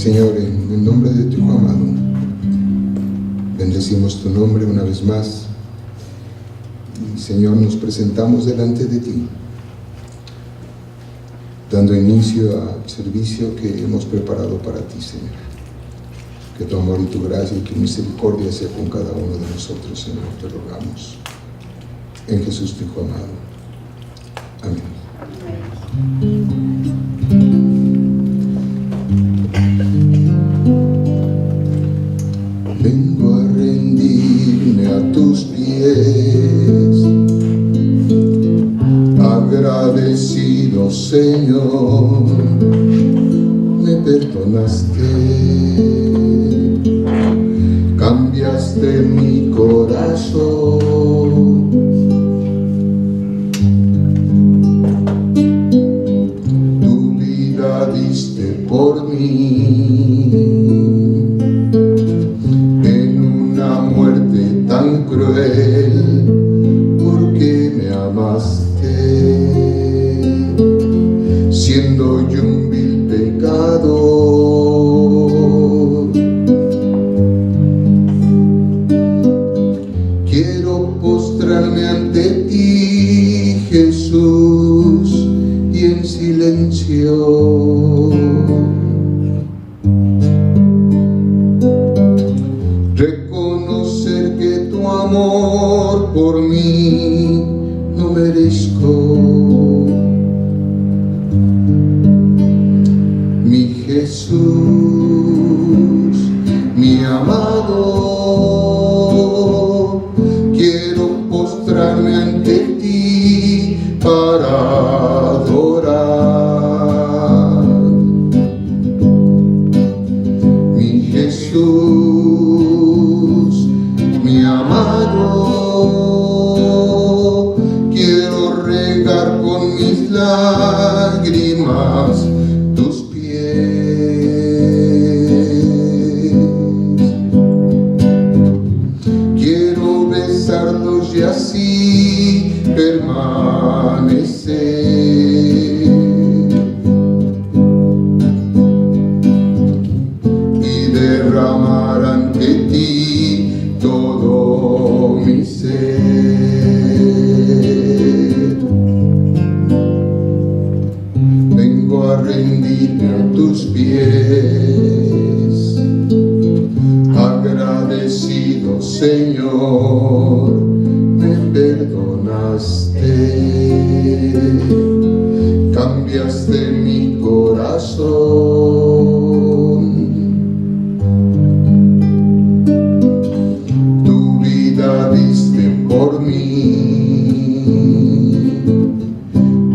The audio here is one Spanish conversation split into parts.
Señor, en el nombre de tu Hijo amado, bendecimos tu nombre una vez más. Y, Señor, nos presentamos delante de ti, dando inicio al servicio que hemos preparado para ti, Señor. Que tu amor y tu gracia y tu misericordia sea con cada uno de nosotros, Señor, te rogamos. En Jesús, tu Hijo amado. Amén. Vengo a rendirme a tus pies, agradecido, Señor, me perdonaste, cambiaste mi corazón, tu vida diste por mí. Tan cruel, porque me amaste, siendo yo un vil pecador. Quiero postrarme ante ti, Jesús, y en silencio amor por mí no merezco. Mi Jesús, mi amado, quiero postrarme ante ti para adorar. Mi Jesús, mi amado, quiero regar con mis lágrimas tus pies. Quiero besarlos y así permanecer. Y derramar ante ti todo mi ser. Vengo a rendirme a tus pies, agradecido, Señor, me perdonaste, cambiaste mi corazón. Diste por mí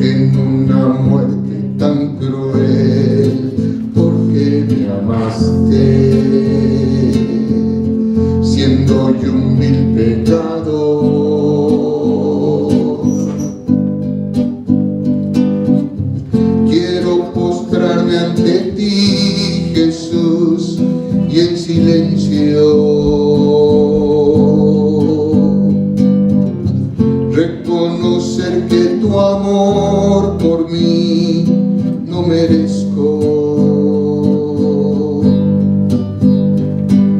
en una muerte tan cruel, porque me amaste, siendo yo un vil pecador. Quiero postrarme ante ti, Jesús, y en silencio reconocer que tu amor por mí no merezco.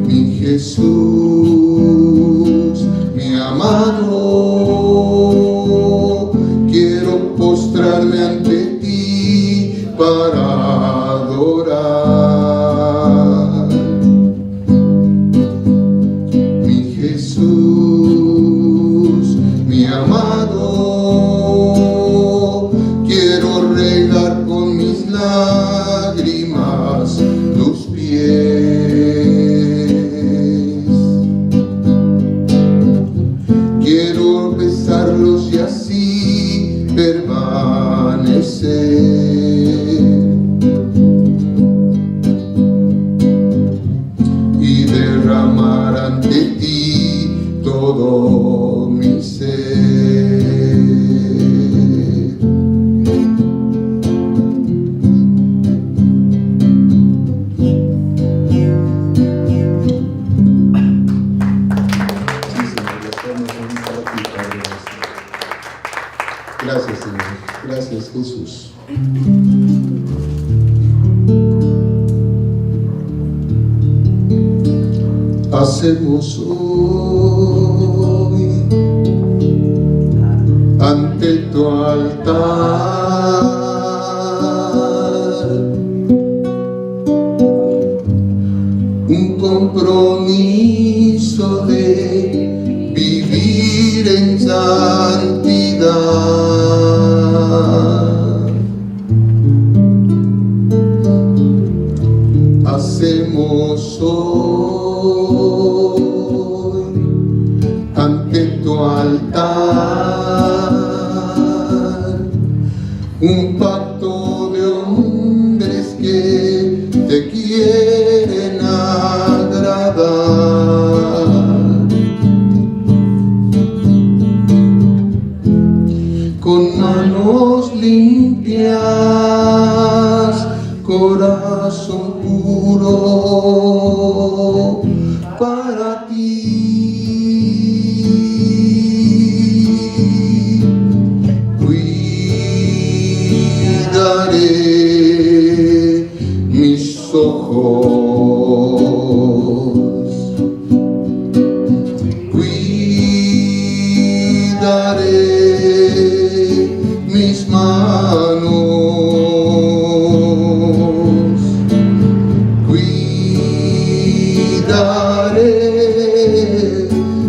Mi Jesús, mi amado, quiero postrarme ante ti para adorar. Mi Jesús, mi amado, quiero regar con mis lágrimas tus pies. Quiero besarlos y así permanecer. Y derramar ante ti todo mi ser. hacemos hoy ante tu altar un compromiso de vivir en santidad. Hacemos hoy ante tu altar un pacto de hombres que te quieren agradar, con manos limpias, corazón puro para ti. Cuidaré mis ojos, cuidaré mis manos, cuidaré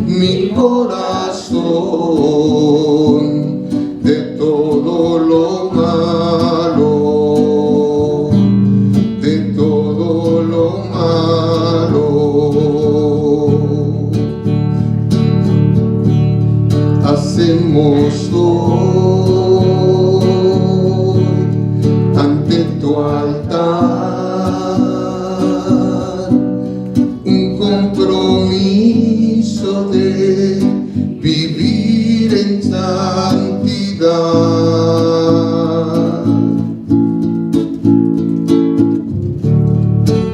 mi corazón de todo lo malo, de todo lo malo. Hacemos hoy ante tu altar un compromiso de vivir en santidad.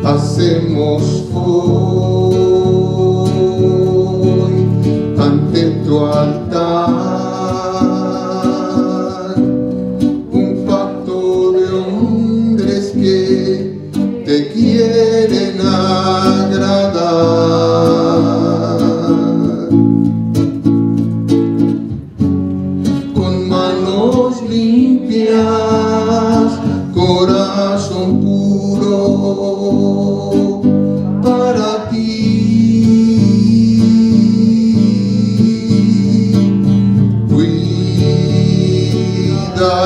Hacemos hoy ante tu altar un pacto de hombres que te quieren agradar, con manos limpias, corazón puro para ti.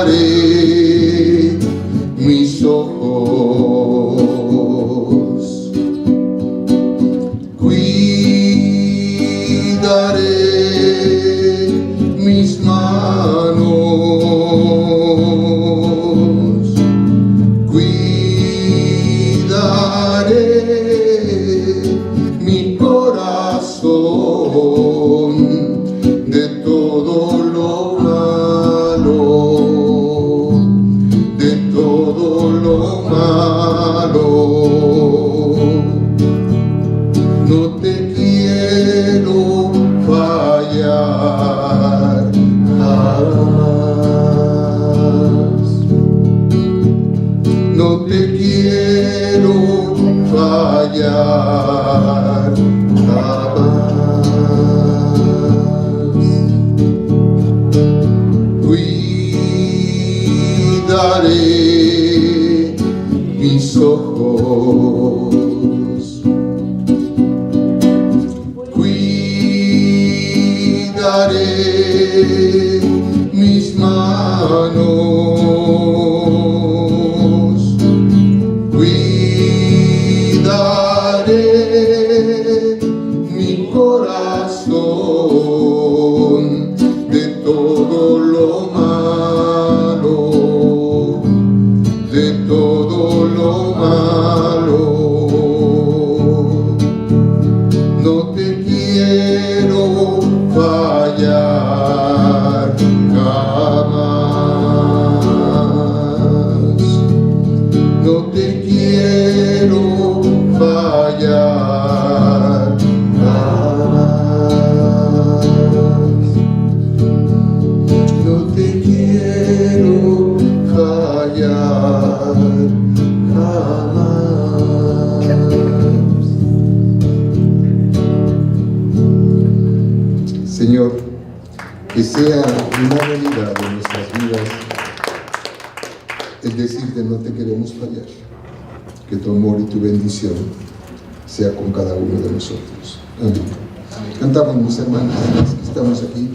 Cuidaré mis ojos, cuidaré mis manos, cuidaré mi corazón de todo lo malo, de todo lo malo. No te quiero fallar jamás, no te quiero fallar jamás. Cuidaré mis ojos, cuidaré mis manos, cuidaré mi corazón de todo lo malo, de todo lo malo. No te quiero fallar jamás, no te quiero fallar jamás, no te quiero fallar jamás. sea una realidad en nuestras vidas el decirte no te queremos fallar, que tu amor y tu bendición sea con cada uno de nosotros. Amén. Cantamos, mis hermanos, que estamos aquí.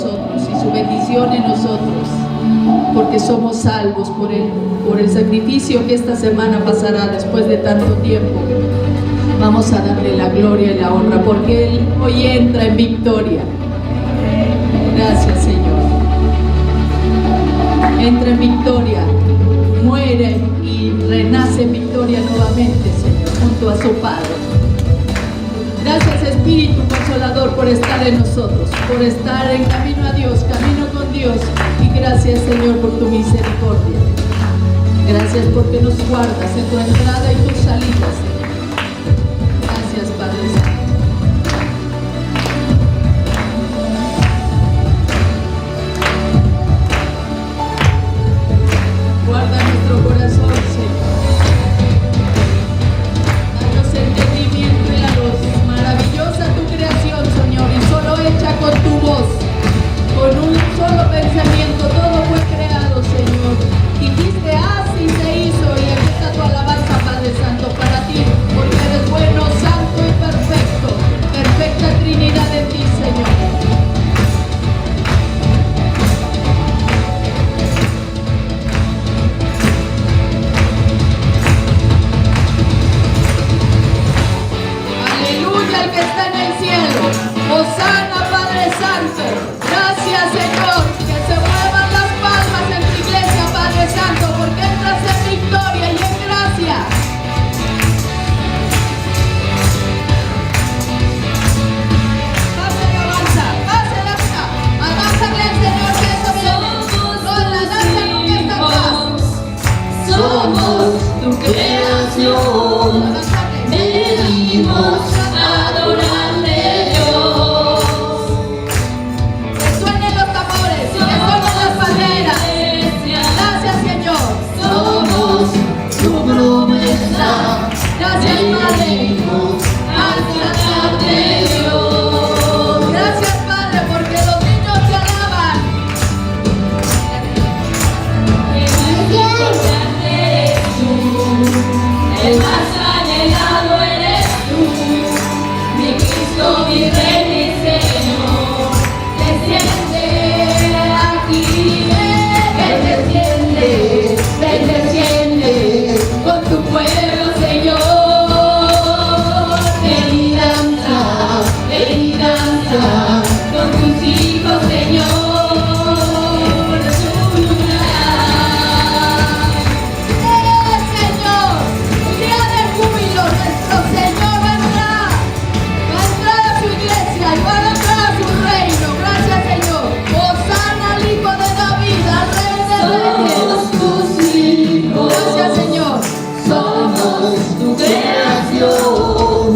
nosotros y su bendición en nosotros, porque somos salvos por el sacrificio que esta semana pasará después de tanto tiempo. Vamos a darle la gloria y la honra, porque Él hoy entra en victoria. Gracias, Señor. Entra en victoria, muere y renace en victoria nuevamente, Señor, junto a su Padre. Gracias, Espíritu Consolador, por estar en nosotros, por estar en camino a Dios, camino con Dios. Y gracias, Señor, por tu misericordia. Gracias porque nos guardas en tu entrada y tu salida, Señor. Gracias, Padre Santo. Guarda nuestro corazón, Señor. Danos entendimiento y la luz. Maravillosa tu creación, Señor, y solo hecha con tu voz, con un solo pensamiento, todo fue creado, Señor. Dijiste, haz y se hizo, y aquí está tu alabanza, Padre Santo, para ti, porque eres bueno, santo y perfecto. Perfecta Trinidad en ti, Señor. Aleluya al que está en el cielo. Hosana, Padre Santo. Gracias, Señor. Que se muevan las palmas en tu iglesia, Padre Santo, porque entras en victoria y en gracia. Pase la danza, pase la danza. Adántale al Señor que eso viene. Con la danza nunca está atrás. Somos tu creación, venimos a adorarte, Dios. Que suenen los tambores, que suenen las banderas. Gracias, Señor. Somos tu promesa, Gracias, Padre. venimos a adorarte, Dios. Gracias, Padre, porque los niños te alaban. El más importante eres tú, el más anhelado eres tú, mi Cristo, mi Rey, mi Señor. Desciende aquí, ven, desciende con tu pueblo, Señor. Ven y danza con tus hijos, Señor. Señor, día de júbilo, nuestro Señor vendrá. Va a entrar a su iglesia y va a entrar a su reino. Gracias, Señor. Hosana al Hijo de David, al Rey de Somos Reyes. tus hijos, Gracias, Señor. somos tu creación,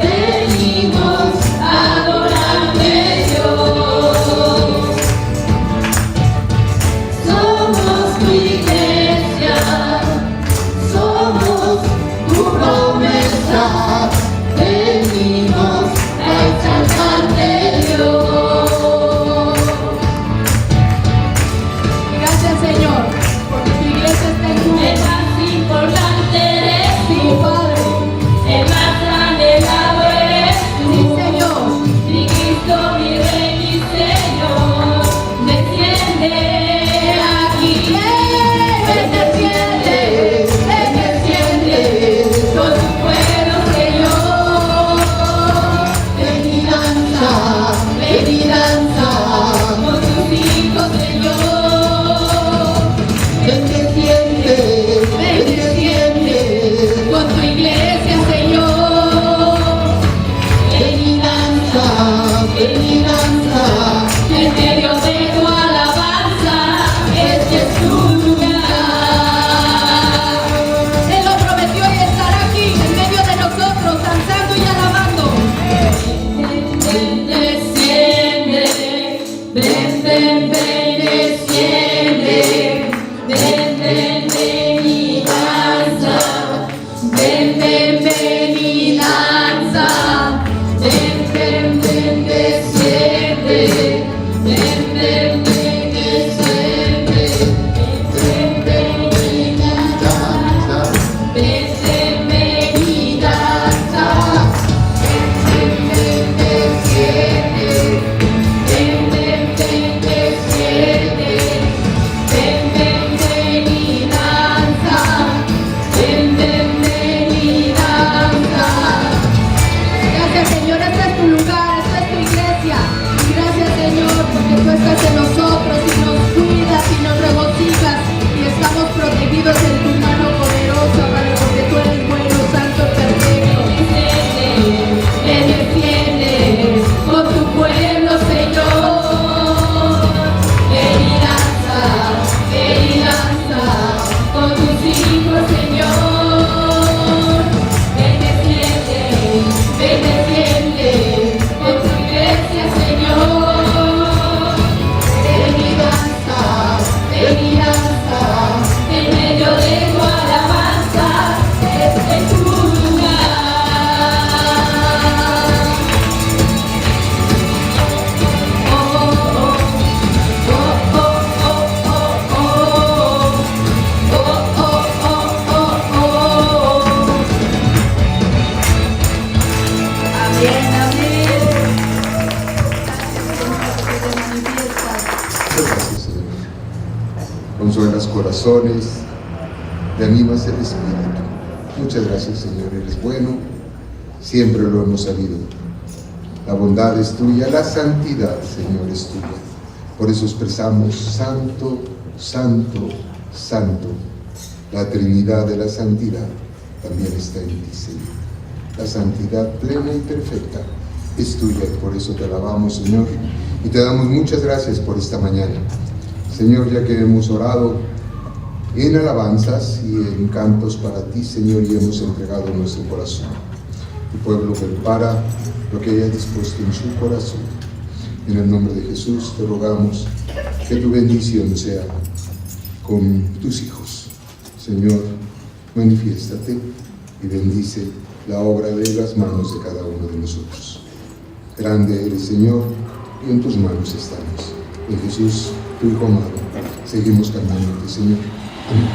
venimos a adorarte, Dios. Somos tu iglesia, somos tu promesa, venimos a exaltarte, Dios. Gracias, Señor, porque tu iglesia está en tu El más importante eres Sí, tú, Padre. el más anhelado eres Sí, tú, Señor. mi Cristo, mi Rey, mi Señor. Desciende aquí, ven, desciende con tu pueblo, Señor. Ven y danza con tus hijos, Señor. Ven, desciende con tu iglesia, Señor. Ven y danza en medio de tu alabanza. Este es tu lugar. Él lo prometió y estará aquí en medio de nosotros, danzando y alabando. Ven, desciende, ven, desciende, ven y danza, ven y danza, ven, desciende, ven, desciende, ven y danza, ven y danza. Ven, Muchas gracias, Señor. Consuelas corazones, te animas el espíritu. Muchas gracias, Señor. Eres bueno, siempre lo hemos sabido. La bondad es tuya, la santidad, Señor, es tuya. Por eso expresamos santo, santo, santo. La Trinidad de la santidad también está en ti, Señor. La santidad plena y perfecta es tuya y por eso te alabamos, Señor. Y te damos muchas gracias por esta mañana. Señor, ya que hemos orado en alabanzas y en cantos para ti, Señor, y hemos entregado nuestro corazón. Tu pueblo prepara lo que haya dispuesto en su corazón. En el nombre de Jesús te rogamos que tu bendición sea con tus hijos. Señor, manifiéstate y bendice la obra de las manos de cada uno de nosotros. Grande eres, Señor, y en tus manos estamos. En Jesús, tu Hijo amado, seguimos cantándote, Señor. Amén.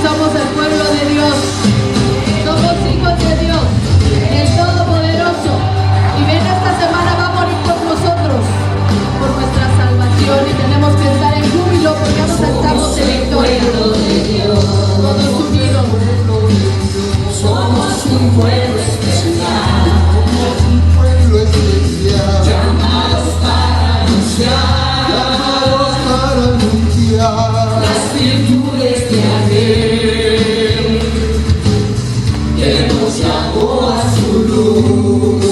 Somos el pueblo de Dios, somos hijos de Dios, el Todopoderoso, y ven, esta semana va a morir por nosotros, por nuestra salvación, y tenemos que estar en júbilo porque nos estamos en victoria. Todos unidos. Somos un pueblo especial, Somos un pueblo especial, llamados para anunciar las virtudes de aquel que nos llamó a su luz.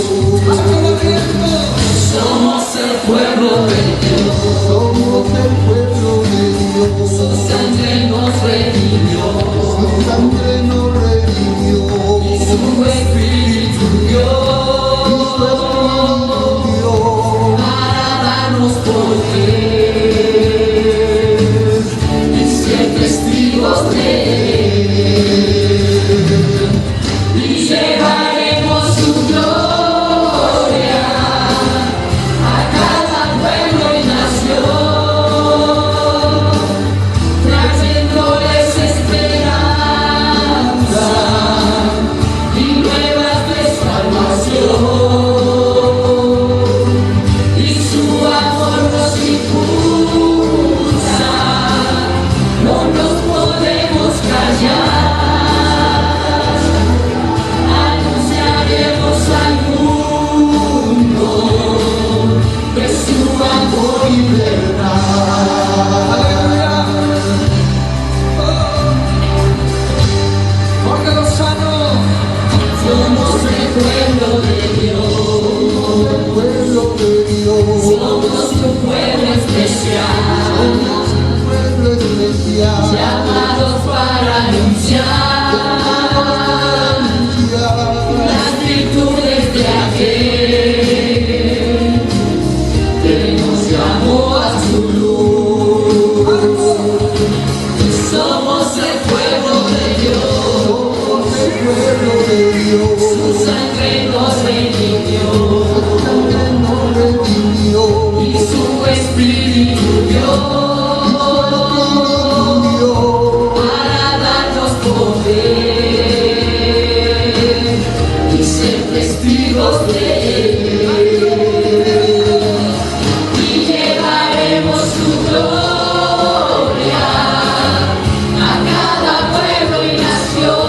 Somos el pueblo de Dios, somos el pueblo de Dios. su sangre nos redimió, Su sangre nos redimió, y su espíritu dio para darnos poder y ser testigos de él, y llevaremos su gloria a cada pueblo y nación, trayéndoles esperanza y nuevas de salvación, y su amor nos impulsa, no nos podemos callar, anunciaremos al mundo de su amor y verdad. Porque los sanos somos el pueblo de Dios, el pueblo de Dios. somos un pueblo especial, Somos un pueblo especial, llamados para anunciar las virtudes de aquel que nos llamó a su luz. Somos el pueblo de Dios, somos el pueblo de Dios. su sangre nos redimió, Su sangre nos redimió, y su espíritu dio para darnos poder y ser testigos de él, y llevaremos su gloria a cada pueblo y nación,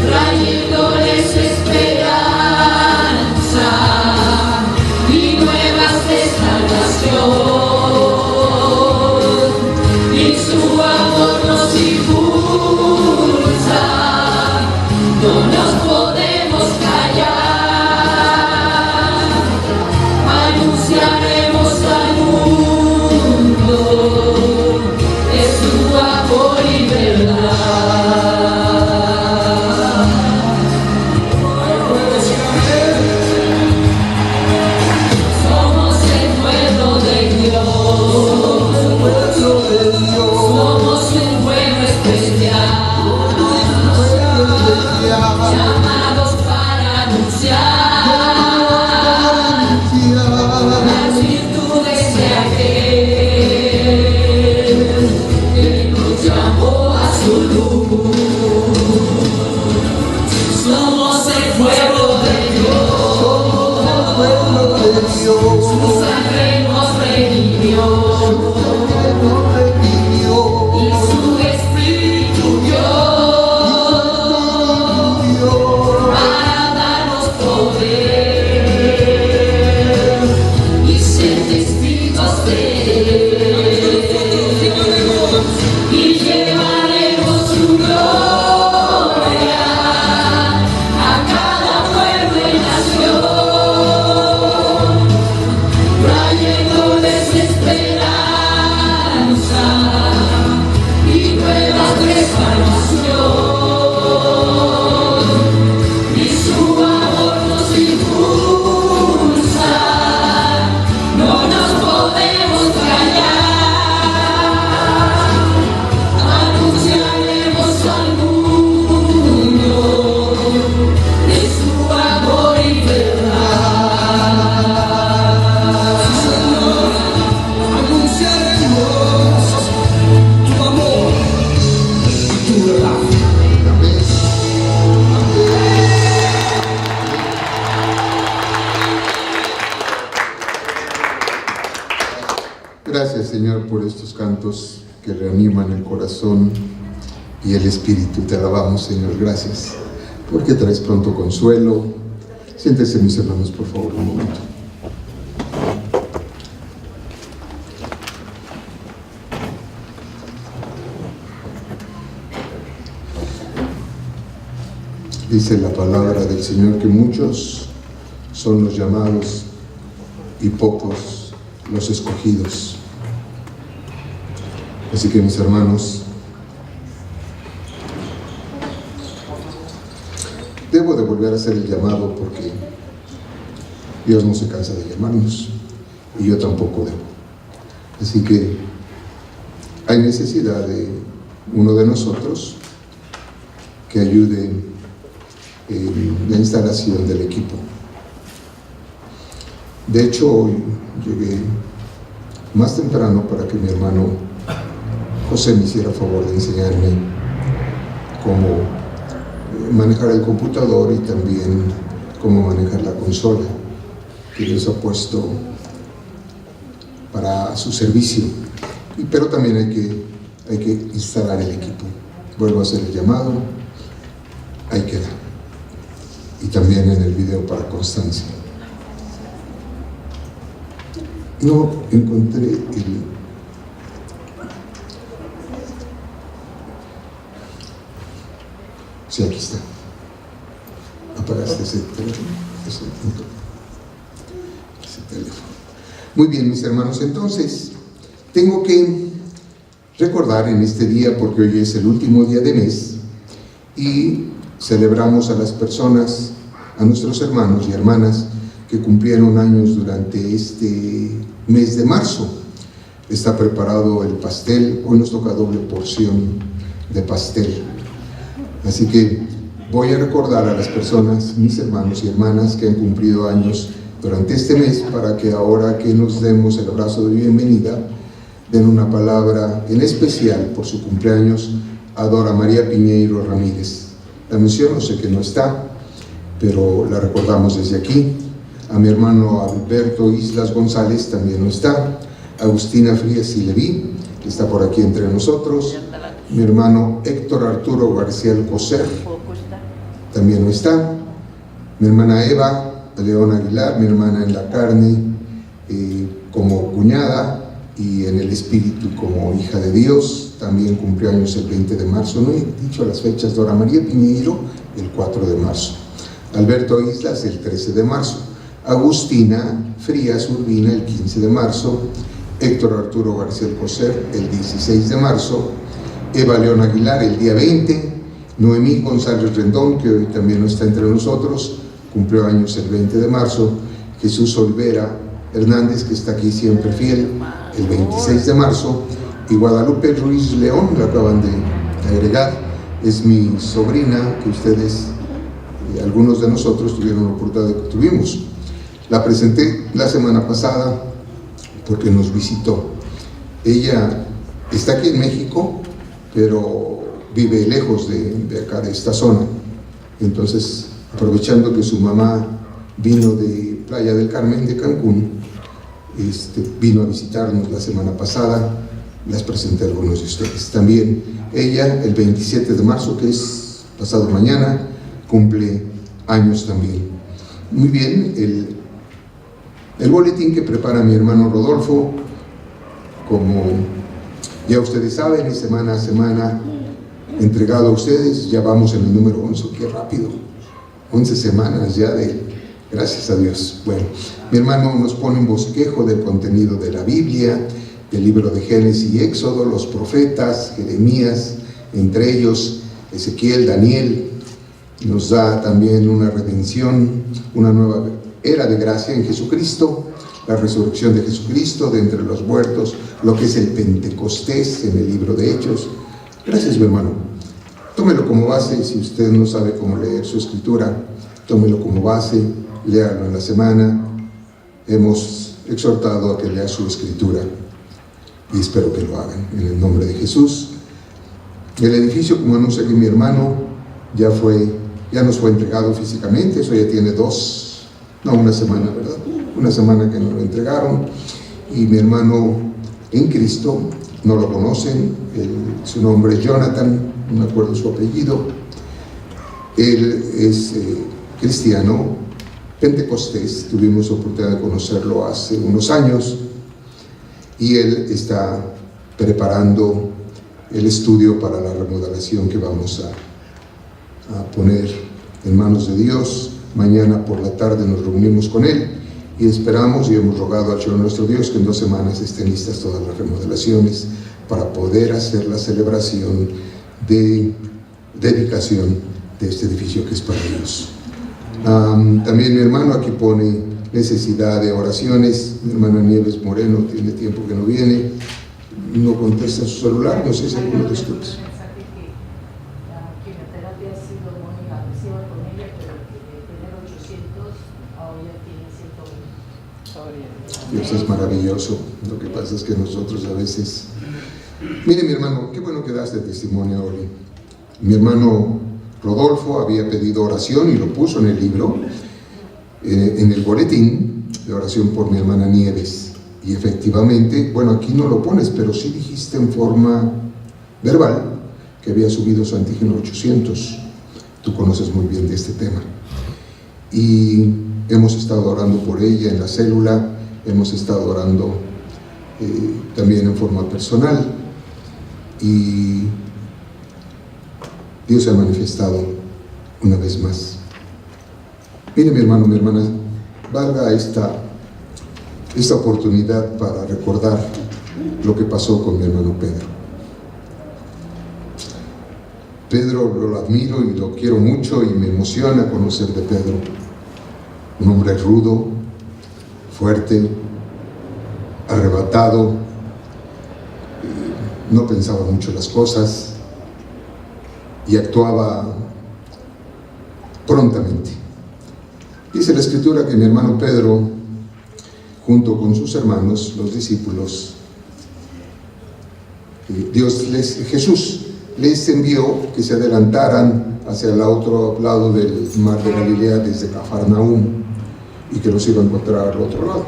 trayéndoles esperanza y nuevas de salvación, y su amor nos impulsa, no nos podemos callar, Gracias, Señor, por estos cantos que reaniman el corazón y el espíritu. Te alabamos, Señor, gracias, porque traes pronto consuelo. Siéntese, mis hermanos, por favor, un momento. Dice la palabra del Señor que muchos son los llamados y pocos los escogidos. Así que, mis hermanos, debo de volver a hacer el llamado porque Dios no se cansa de llamarnos y yo tampoco debo. Así que hay necesidad de uno de nosotros que ayude en la instalación del equipo. De hecho, hoy llegué más temprano para que mi hermano José me hiciera favor de enseñarme cómo manejar el computador y también cómo manejar la consola que Dios ha puesto para su servicio. Pero también hay que instalar el equipo. Vuelvo a hacer el llamado, ahí queda. Y también en el video para constancia. No encontré el... Sí, aquí está. Apagaste ese teléfono. Ese teléfono. Muy bien, mis hermanos, entonces tengo que recordar en este día, porque hoy es el último día de mes y celebramos a las personas, a nuestros hermanos y hermanas que cumplieron años durante este mes de marzo. Está preparado el pastel, hoy nos toca doble porción de pastel. Así que voy a recordar a las personas, mis hermanos y hermanas que han cumplido años durante este mes, para que ahora que nos demos el abrazo de bienvenida, den una palabra en especial por su cumpleaños a Dora María Piñeiro Ramírez. La menciono, sé que no está, pero la recordamos desde aquí. A mi hermano Alberto Islas González también no está. Agustina Frías y Leví, que está por aquí entre nosotros. Mi hermano Héctor Arturo García Alcocer también no está. Mi hermana Eva León Aguilar, mi hermana en la carne como cuñada y en el espíritu como hija de Dios, también cumplió años el 20 de marzo. No he dicho las fechas. Dora María Piñeiro el 4 de marzo. Alberto Islas el 13 de marzo. Agustina Frías Urbina el 15 de marzo. Héctor Arturo García Alcocer el 16 de marzo. Eva León Aguilar el día 20, Noemí González Rendón, que hoy también no está entre nosotros, cumplió años el 20 de marzo, Jesús Olvera Hernández, que está aquí siempre fiel, el 26 de marzo, y Guadalupe Ruiz León, la acaban de agregar, es mi sobrina, que ustedes, algunos de nosotros tuvieron la oportunidad de que tuvimos. La presenté la semana pasada porque nos visitó. Ella está aquí en México, pero vive lejos de acá, de esta zona. Entonces, aprovechando que su mamá vino de Playa del Carmen, de Cancún, vino a visitarnos la semana pasada, las presenté a algunos de ustedes. También ella, el 27 de marzo, que es pasado mañana, cumple años también. Muy bien, el boletín que prepara mi hermano Rodolfo, como ya ustedes saben, es semana a semana entregado a ustedes. Ya vamos en el número 11, qué rápido, 11 semanas ya gracias a Dios. Bueno, mi hermano nos pone un bosquejo del contenido de la Biblia, del libro de Génesis y Éxodo, los profetas, Jeremías, entre ellos Ezequiel, Daniel. Nos da también una redención, una nueva era de gracia en Jesucristo, la resurrección de Jesucristo de entre los muertos, lo que es el Pentecostés en el libro de Hechos. Gracias, mi hermano. Tómelo como base. Si usted no sabe cómo leer su escritura, tómelo como base, léalo en la semana. Hemos exhortado a que lea su escritura y espero que lo hagan en el nombre de Jesús. El edificio, como anuncia aquí mi hermano, ya nos fue entregado físicamente. Eso ya tiene una semana, ¿verdad? Una semana que nos lo entregaron. Y mi hermano en Cristo, no lo conocen, su nombre es Jonathan, no me acuerdo su apellido. Él es cristiano, pentecostés, tuvimos oportunidad de conocerlo hace unos años, y él está preparando el estudio para la remodelación que vamos a poner en manos de Dios. Mañana por la tarde nos reunimos con él y esperamos y hemos rogado al Señor nuestro Dios que en 2 semanas estén listas todas las remodelaciones para poder hacer la celebración de dedicación de este edificio que es para Dios. También mi hermano aquí pone necesidad de oraciones. Mi hermana Nieves Moreno tiene tiempo que no viene, no contesta su celular, no sé si alguno de ustedes. Dios es maravilloso. Lo que pasa es que nosotros a veces... Mire, mi hermano, qué bueno que das de testimonio hoy. Mi hermano Rodolfo había pedido oración y lo puso en el libro, en el boletín de oración por mi hermana Nieves. Y efectivamente, bueno, aquí no lo pones, pero sí dijiste en forma verbal que había subido su antígeno 800. Tú conoces muy bien de este tema. Y hemos estado orando por ella en la célula. Hemos estado orando también en forma personal y Dios se ha manifestado una vez más. Mire, mi hermano, mi hermana, valga esta oportunidad para recordar lo que pasó con mi hermano Pedro. Pedro lo admiro y lo quiero mucho y me emociona conocer de Pedro. Un hombre rudo, fuerte, arrebatado, no pensaba mucho las cosas y actuaba prontamente. Dice la Escritura que mi hermano Pedro, junto con sus hermanos, los discípulos, Jesús les envió que se adelantaran hacia el otro lado del mar de Galilea desde Cafarnaúm y que los iba a encontrar al otro lado.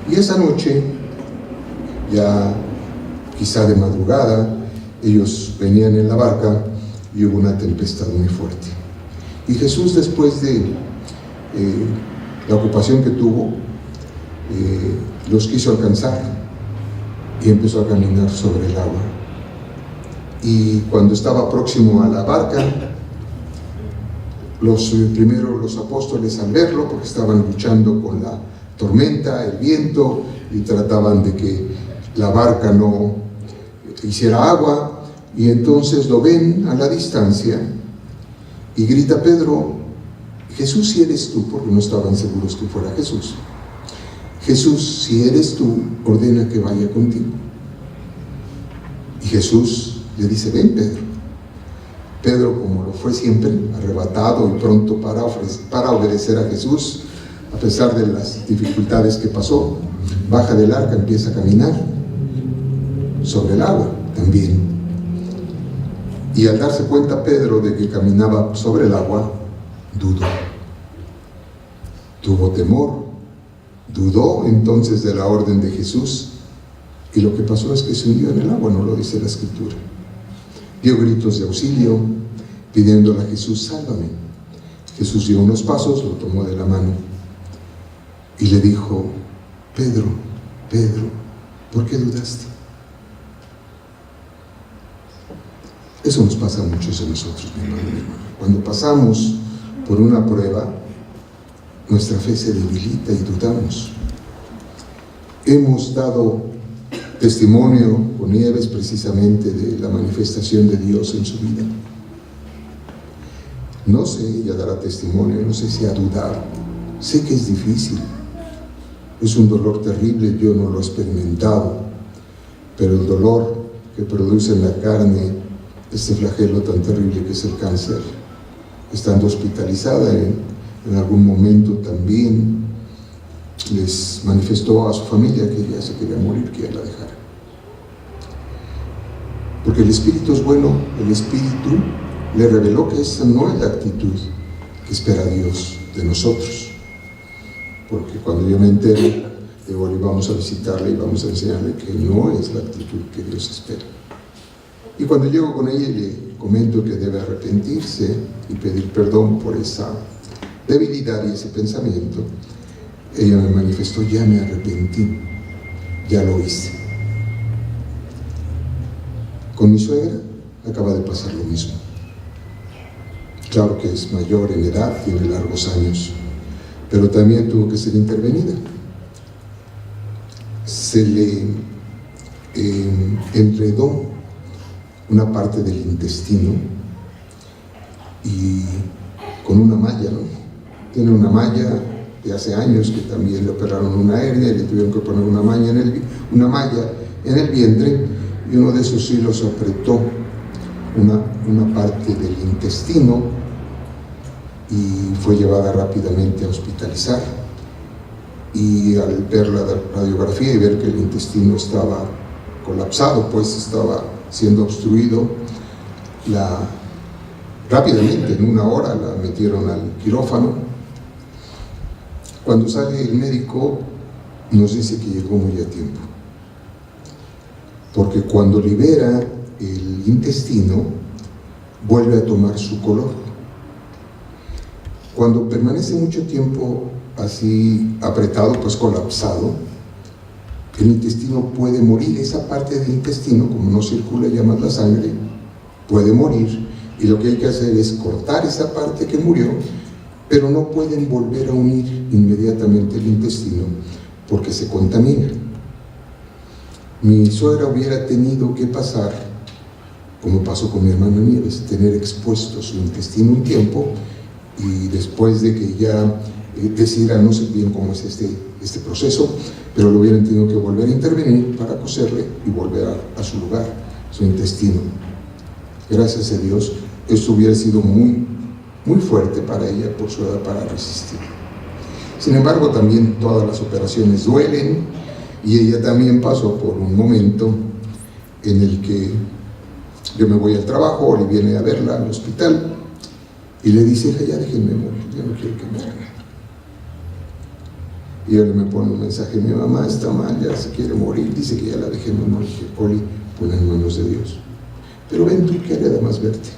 Y esa noche, ya quizá de madrugada, ellos venían en la barca y hubo una tempestad muy fuerte. Y Jesús, después de la ocupación que tuvo, los quiso alcanzar y empezó a caminar sobre el agua. Y cuando estaba próximo a la barca, primero los apóstoles, al verlo, porque estaban luchando con la tormenta, el viento, y trataban de que la barca no hiciera agua, y entonces lo ven a la distancia y grita Pedro: Jesús, si eres tú, porque no estaban seguros que fuera Jesús. Jesús, si eres tú, ordena que vaya contigo. Y Jesús le dice: ven, Pedro. Pedro, como lo fue siempre, arrebatado y pronto para obedecer a Jesús, a pesar de las dificultades que pasó, baja del arca, empieza a caminar sobre el agua también. Y al darse cuenta Pedro de que caminaba sobre el agua, dudó, tuvo temor Dudó entonces de la orden de Jesús y lo que pasó es que se hundió en el agua, no lo dice la Escritura. Dio gritos de auxilio, pidiéndole a Jesús: sálvame. Jesús dio unos pasos, lo tomó de la mano y le dijo: Pedro, Pedro, ¿por qué dudaste? Eso nos pasa a muchos de nosotros, mi hermano, mi hermana. Cuando pasamos por una prueba, nuestra fe se debilita y dudamos. Hemos dado testimonio con Nieves precisamente de la manifestación de Dios en su vida. No sé, ella dará testimonio, no sé si ha dudado. Sé que es difícil, es un dolor terrible, yo no lo he experimentado, pero el dolor que produce en la carne este flagelo tan terrible que es el cáncer, estando hospitalizada en algún momento también les manifestó a su familia que ella se quería morir, que ella la dejara. Porque el Espíritu es bueno, el Espíritu le reveló que esa no es la actitud que espera Dios de nosotros. Porque cuando yo me entero, digo, vamos a visitarle y vamos a enseñarle que no es la actitud que Dios espera. Y cuando llego con ella y le comento que debe arrepentirse y pedir perdón por esa debilidad y ese pensamiento, ella me manifestó: ya me arrepentí, ya lo hice. Con mi suegra acaba de pasar lo mismo. Claro que es mayor en edad, tiene largos años, pero también tuvo que ser intervenida. Se le enredó una parte del intestino y con una malla, ¿no? Tiene una malla de hace años que también le operaron una hernia y le tuvieron que poner una malla en el vientre, y uno de esos hilos apretó una parte del intestino y fue llevada rápidamente a hospitalizar. Y al ver la radiografía y ver que el intestino estaba colapsado, pues estaba siendo obstruido, rápidamente, en 1 hora, la metieron al quirófano. Cuando sale el médico nos dice que llegó muy a tiempo, porque cuando libera el intestino vuelve a tomar su color. Cuando permanece mucho tiempo así apretado, pues colapsado, el intestino puede morir. Esa parte del intestino, como no circula ya más la sangre, puede morir, y lo que hay que hacer es cortar esa parte que murió, pero no pueden volver a unir inmediatamente el intestino porque se contamina. Mi suegra hubiera tenido que pasar, como pasó con mi hermana Nieves, tener expuesto su intestino un tiempo, y después de que ya decidiera, no sé bien cómo es este proceso, pero lo hubieran tenido que volver a intervenir para coserle y volver a su lugar, su intestino. Gracias a Dios, esto hubiera sido muy, muy fuerte para ella por su edad para resistir. Sin embargo, también todas las operaciones duelen, y ella también pasó por un momento en el que yo me voy al trabajo, o le viene a verla al hospital y le dice: hija, ya déjenme morir, ya no quiero que me hagan nada. Y él me pone un mensaje: mi mamá está mal, ya se quiere morir, dice que ya la dejemos morir. Oli, pon en manos de Dios. Pero ven tú, que haré más verte.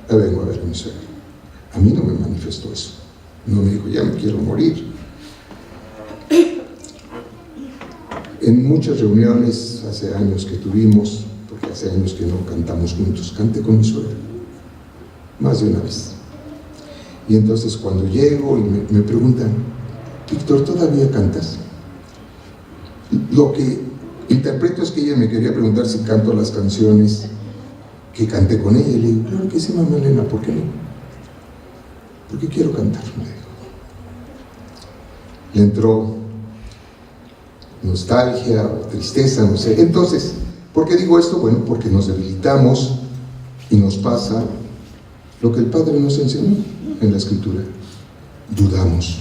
Ya vengo a ver a mi suegra. A mí no me manifestó eso. No me dijo: ya me quiero morir. En muchas reuniones hace años que tuvimos, porque hace años que no cantamos juntos, canté con mi suegra más de una vez. Y entonces cuando llego y me preguntan: Víctor, ¿todavía cantas? Lo que interpreto es que ella me quería preguntar si canto las canciones que canté con ella. Y le digo: claro que sí, mamá Elena, ¿por qué no? Porque quiero cantar, me dijo. Le entró nostalgia o tristeza, no sé. Entonces, ¿por qué digo esto? Bueno, porque nos debilitamos y nos pasa lo que el Padre nos enseñó en la Escritura: dudamos.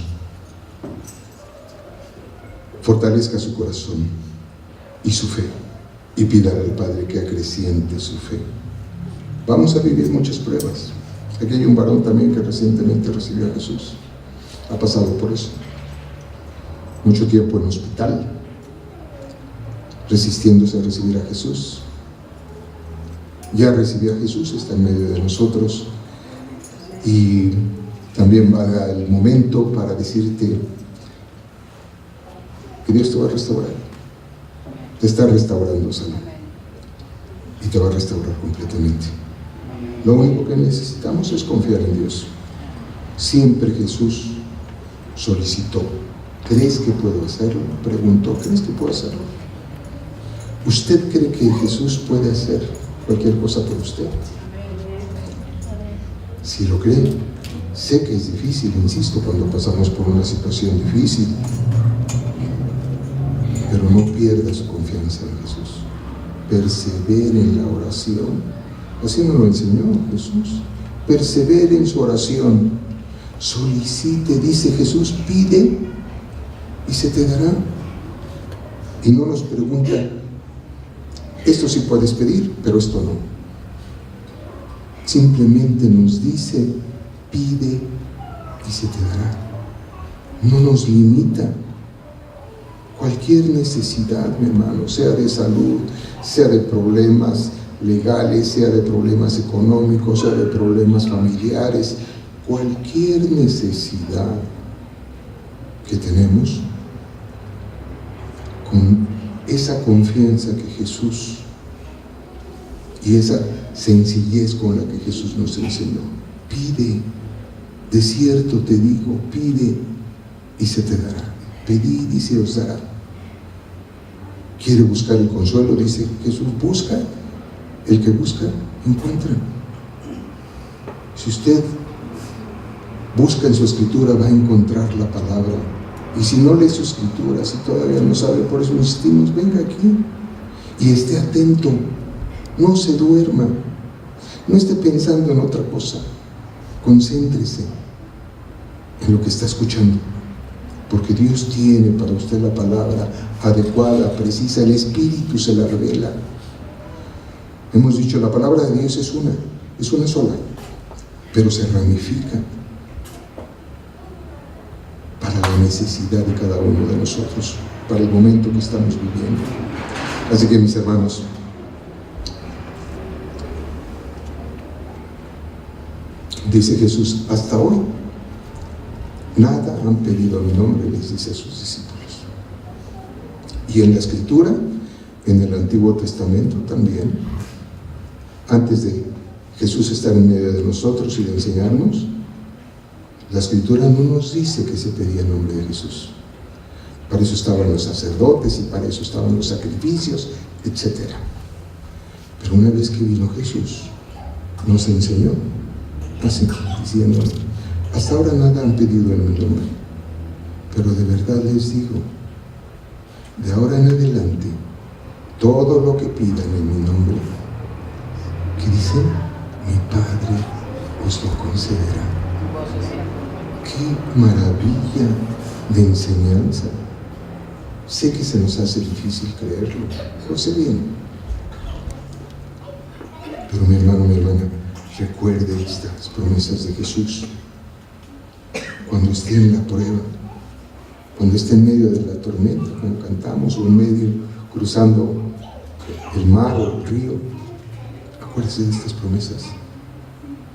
Fortalezca su corazón y su fe, y pídale al Padre que acreciente su fe. Vamos a vivir muchas pruebas. Aquí hay un varón también que recientemente recibió a Jesús, ha pasado por eso. mucho tiempo en hospital, resistiéndose a recibir a Jesús. Ya recibió a Jesús, está en medio de nosotros, y también va a dar el momento para decirte que Dios te va a restaurar. Te está restaurando, salud, y te va a restaurar completamente. Lo único que necesitamos es confiar en Dios. Siempre Jesús solicitó: ¿crees que puedo hacerlo? Preguntó: ¿crees que puedo hacerlo? ¿Usted cree que Jesús puede hacer cualquier cosa por usted? Si lo cree, sé que es difícil, insisto, cuando pasamos por una situación difícil, pero no pierda su confianza en Jesús. Persevere en la oración. Así nos lo enseñó Jesús. Persevere en su oración. Solicite, dice Jesús, pide y se te dará. Y no nos pregunta: esto sí puedes pedir, pero esto no. Simplemente nos dice: pide y se te dará. No nos limita. Cualquier necesidad, mi hermano, sea de salud, sea de problemas legales, sea de problemas económicos, sea de problemas familiares, cualquier necesidad que tenemos, con esa confianza que Jesús y esa sencillez con la que Jesús nos enseñó: pide, de cierto te digo, pide y se te dará. Pedid y se os dará. ¿Quiere buscar el consuelo? Dice Jesús: busca. El que busca, encuentra. Si usted busca en su escritura, va a encontrar la palabra. Y si no lee su escritura, si todavía no sabe, por eso insistimos: venga aquí y esté atento. No se duerma. No esté pensando en otra cosa. Concéntrese en lo que está escuchando, porque Dios tiene para usted la palabra adecuada, precisa. El Espíritu se la revela. Hemos dicho, la palabra de Dios es una sola, pero se ramifica para la necesidad de cada uno de nosotros, para el momento que estamos viviendo. Así que, mis hermanos, dice Jesús: hasta hoy nada han pedido a mi nombre, les dice a sus discípulos. Y en la Escritura, en el Antiguo Testamento también, antes de Jesús estar en medio de nosotros y de enseñarnos, la Escritura no nos dice que se pedía en nombre de Jesús. Para eso estaban los sacerdotes y para eso estaban los sacrificios, etc. Pero una vez que vino Jesús, nos enseñó así, diciendo: hasta ahora nada han pedido en mi nombre, pero de verdad les digo, de ahora en adelante, todo lo que pidan en mi nombre, ¿qué dice? Mi Padre os lo concederá. ¡Qué maravilla de enseñanza! Sé que se nos hace difícil creerlo, lo sé bien. Pero mi hermano, mi hermana, recuerde estas promesas de Jesús. Cuando esté en la prueba, cuando esté en medio de la tormenta, como cantamos, o en medio, cruzando el mar o el río, acuérdese de estas promesas.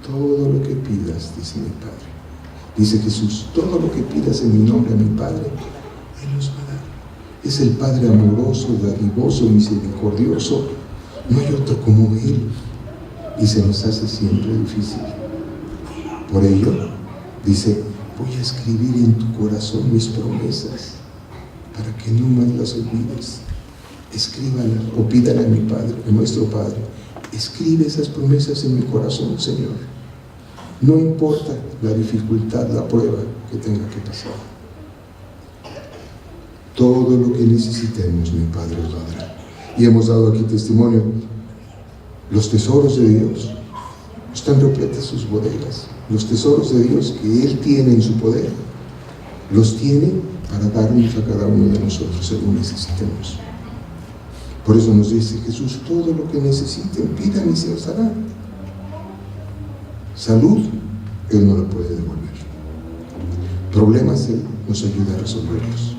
Todo lo que pidas, dice mi Padre, dice Jesús, todo lo que pidas en mi nombre a mi Padre, Él los va a dar. Es el Padre amoroso, dadivoso, misericordioso. No hay otro como Él. Y se nos hace siempre difícil. Por ello, dice: voy a escribir en tu corazón mis promesas, para que no más las olvides. Escríbalas o pídala a mi Padre, a nuestro Padre. Escribe esas promesas en mi corazón, Señor. No importa la dificultad, la prueba que tenga que pasar. Todo lo que necesitemos, mi Padre os lo dará. Y hemos dado aquí testimonio. Los tesoros de Dios están repletas sus bodegas. Los tesoros de Dios que Él tiene en su poder, los tiene para darnos a cada uno de nosotros según necesitemos. Por eso nos dice Jesús: todo lo que necesiten, pidan y se os dará. Salud, Él no la puede devolver. Problemas, Él nos ayuda a resolverlos.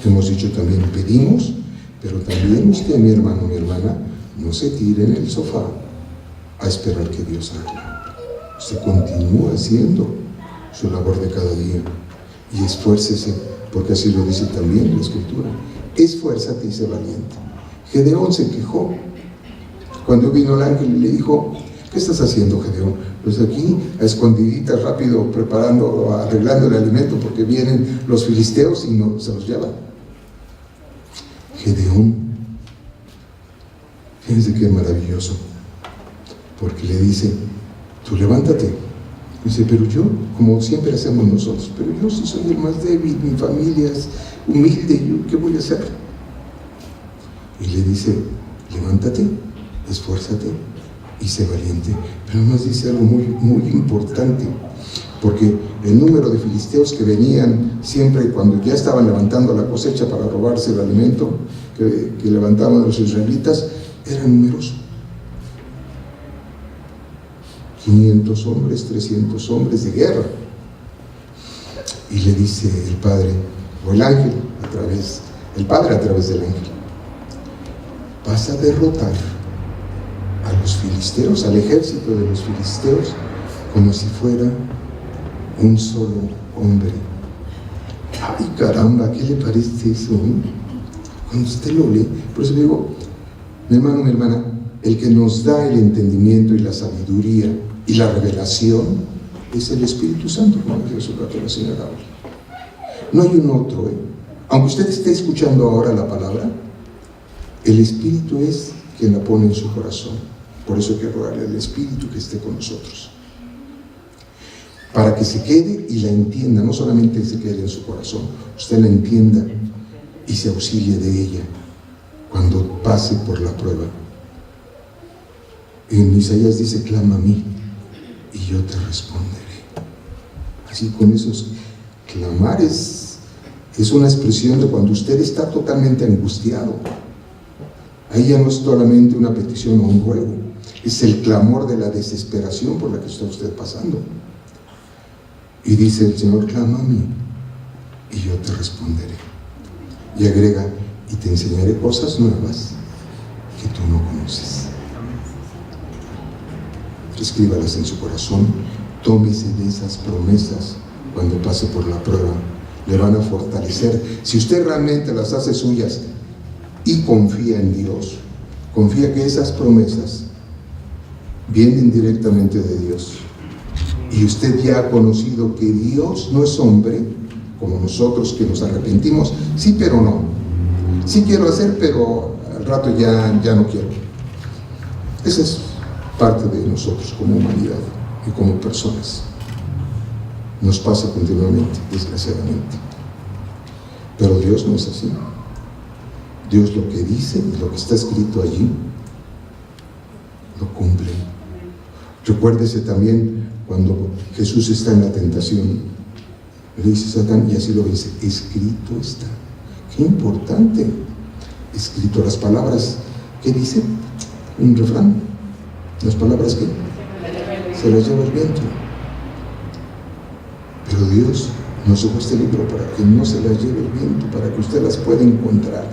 Hemos dicho también pedimos, pero también usted, mi hermano, mi hermana, no se tire en el sofá a esperar que Dios haga. Usted continúa haciendo su labor de cada día y esfuércese, porque así lo dice también la Escritura. Esfuérzate y sé valiente. Gedeón se quejó cuando vino el ángel y le dijo: ¿qué estás haciendo, Gedeón? Pues aquí, a escondiditas, rápido, preparando, arreglando el alimento, porque vienen los filisteos y no se los llevan. Gedeón, fíjense qué maravilloso, porque le dice: tú levántate. Dice: pero yo, como siempre hacemos nosotros, pero yo sí soy el más débil, mi familia es humilde, ¿yo qué voy a hacer? Y le dice: levántate, esfuérzate y sé valiente. Pero además dice algo muy, muy importante, porque el número de filisteos que venían siempre cuando ya estaban levantando la cosecha para robarse el alimento que levantaban los israelitas, era numeroso. 500 hombres, 300 hombres de guerra. Y le dice el Padre, o el ángel, el Padre a través del ángel: vas a derrotar a los filisteos, al ejército de los filisteos, como si fuera un solo hombre. Ay, caramba, ¿qué le parece eso? Cuando usted lo lee, por eso digo, mi hermano, mi hermana, el que nos da el entendimiento y la sabiduría y la revelación es el Espíritu Santo, como dijo hace rato la señora Auri. No hay un otro, Aunque usted esté escuchando ahora la palabra, el Espíritu es quien la pone en su corazón. Por eso hay que rogarle al Espíritu que esté con nosotros, para que se quede y la entienda. No solamente se quede en su corazón, usted la entienda y se auxilie de ella cuando pase por la prueba. En Isaías dice: clama a mí y yo te responderé. Así, con esos clamar es una expresión de cuando usted está totalmente angustiado. Ahí ya no es solamente una petición o un ruego, es el clamor de la desesperación por la que está usted pasando. Y dice el Señor: clama a mí y yo te responderé. Y agrega: y te enseñaré cosas nuevas que tú no conoces. Escríbalas en su corazón, tómese de esas promesas cuando pase por la prueba. Le van a fortalecer. Si usted realmente las hace suyas y confía en Dios, confía que esas promesas vienen directamente de Dios. Y usted ya ha conocido que Dios no es hombre como nosotros, que nos arrepentimos, sí pero no, sí quiero hacer pero al rato ya no quiero. Esa es parte de nosotros como humanidad y como personas. Nos pasa continuamente, desgraciadamente. Pero Dios no es así. Dios lo que dice y lo que está escrito allí lo cumple. Recuérdese también cuando Jesús está en la tentación, le dice Satán, y así lo dice: escrito está. Qué importante. Escrito. Las palabras, ¿qué dice? Un refrán. Las palabras que se las lleva el viento. Pero Dios nos dejó este libro para que no se las lleve el viento, para que usted las pueda encontrar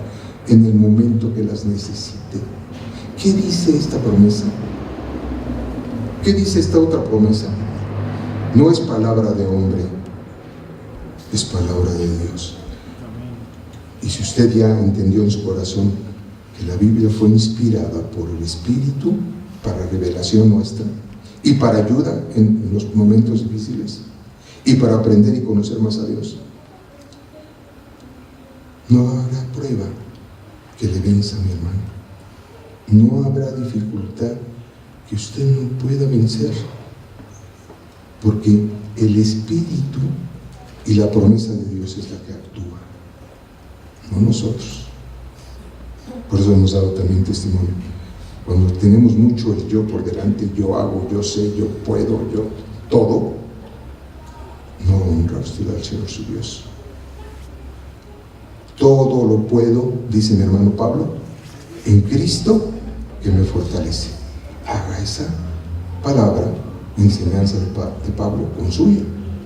en el momento que las necesite. ¿Qué dice esta promesa? ¿Qué dice esta otra promesa? No es palabra de hombre, es palabra de Dios. Y si usted ya entendió en su corazón que la Biblia fue inspirada por el Espíritu para revelación nuestra y para ayuda en los momentos difíciles y para aprender y conocer más a Dios, no habrá prueba que le venza, mi hermano. No habrá dificultad que usted no pueda vencer, porque el Espíritu y la promesa de Dios es la que actúa, no nosotros. Por eso hemos dado también testimonio. Cuando tenemos mucho el yo por delante, yo hago, yo sé, yo puedo, yo todo, no honra usted al Señor su Dios. Todo lo puedo, dice mi hermano Pablo, en Cristo que me fortalece. Haga esa palabra, enseñanza de Pablo con suya.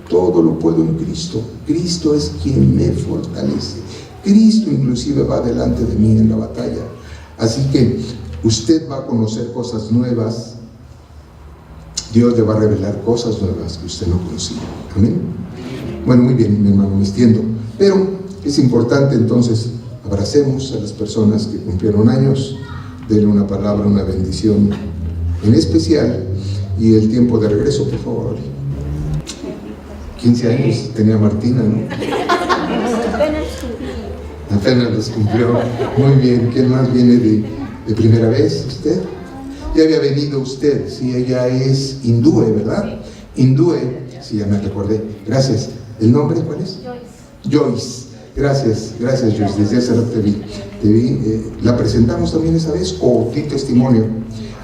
Todo lo puedo en Cristo. Cristo es quien me fortalece. Cristo inclusive va delante de mí en la batalla. Así que usted va a conocer cosas nuevas. Dios le va a revelar cosas nuevas que usted no conocía. Amén. Bueno, muy bien, mi hermano, me extiendo. Pero es importante entonces, abracemos a las personas que cumplieron años, denle una palabra, una bendición en especial, y el tiempo de regreso, por favor. 15 años tenía Martina, ¿no? Apenas los cumplió. Muy bien. ¿Quién más viene de primera vez? ¿Usted? Ya había venido usted. Sí, ella es hindúe, ¿verdad? Hindúe. Sí, ya me recordé. Gracias. ¿El nombre cuál es? Joyce. Gracias, gracias Joyce. Desde hace rato te vi. ¿La presentamos también esa vez o di testimonio?